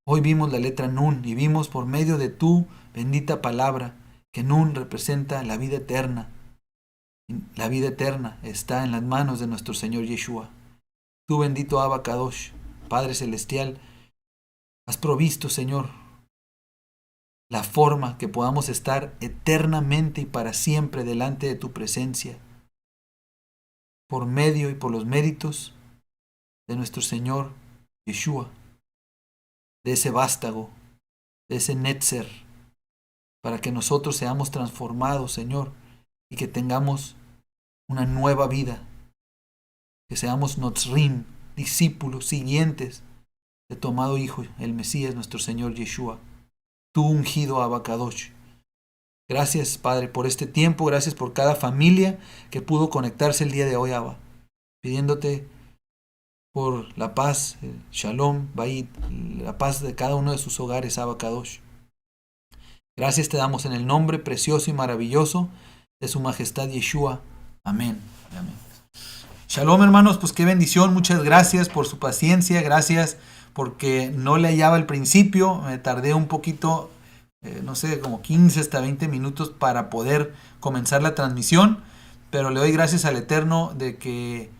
Hoy vimos la letra Nun y vimos por medio de tu bendita palabra que Nun representa la vida eterna. La vida eterna está en las manos de nuestro Señor Yeshua. Tú, bendito Abba Kadosh, Padre Celestial, has provisto, Señor, la forma que podamos estar eternamente y para siempre delante de tu presencia, por medio y por los méritos de nuestro Señor Yeshua, de ese vástago, de ese Netzer, para que nosotros seamos transformados, Señor, y que tengamos una nueva vida, que seamos Notzrim, discípulos siguientes de tu amado Hijo, el Mesías, nuestro Señor Yeshua, tú ungido Abba Kadosh. Gracias, Padre, por este tiempo, gracias por cada familia que pudo conectarse el día de hoy, Abba, pidiéndote por la paz, el Shalom, Bait, la paz de cada uno de sus hogares, Abba Kadosh. Gracias te damos en el nombre precioso y maravilloso de su majestad Yeshua. Amén. Amén. Shalom, hermanos, pues qué bendición, muchas gracias por su paciencia, gracias porque no le hallaba al principio, me tardé un poquito, no sé, como 15 hasta 20 minutos para poder comenzar la transmisión, pero le doy gracias al Eterno de que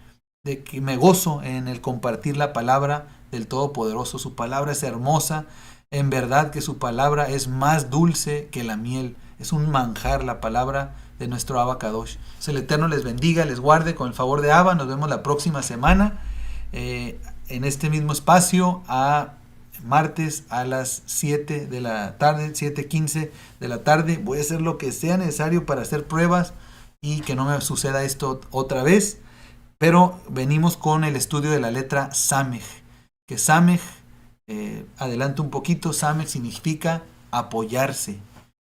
me gozo en el compartir la palabra del Todopoderoso. Su palabra es hermosa, en verdad que su palabra es más dulce que la miel, es un manjar la palabra de nuestro Abba Kadosh. El Eterno les bendiga, les guarde con el favor de Abba. Nos vemos la próxima semana en este mismo espacio a martes a las 7 de la tarde, 7:15 de la tarde. Voy a hacer lo que sea necesario para hacer pruebas y que no me suceda esto otra vez. Pero venimos con el estudio de la letra Samej, que Samej, adelanto un poquito, Samej significa apoyarse.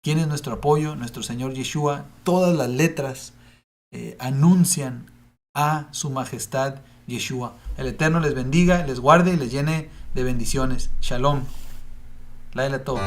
¿Quién es nuestro apoyo? Nuestro Señor Yeshua. Todas las letras anuncian a su majestad Yeshua. El Eterno les bendiga, les guarde y les llene de bendiciones. Shalom. Laila Tov.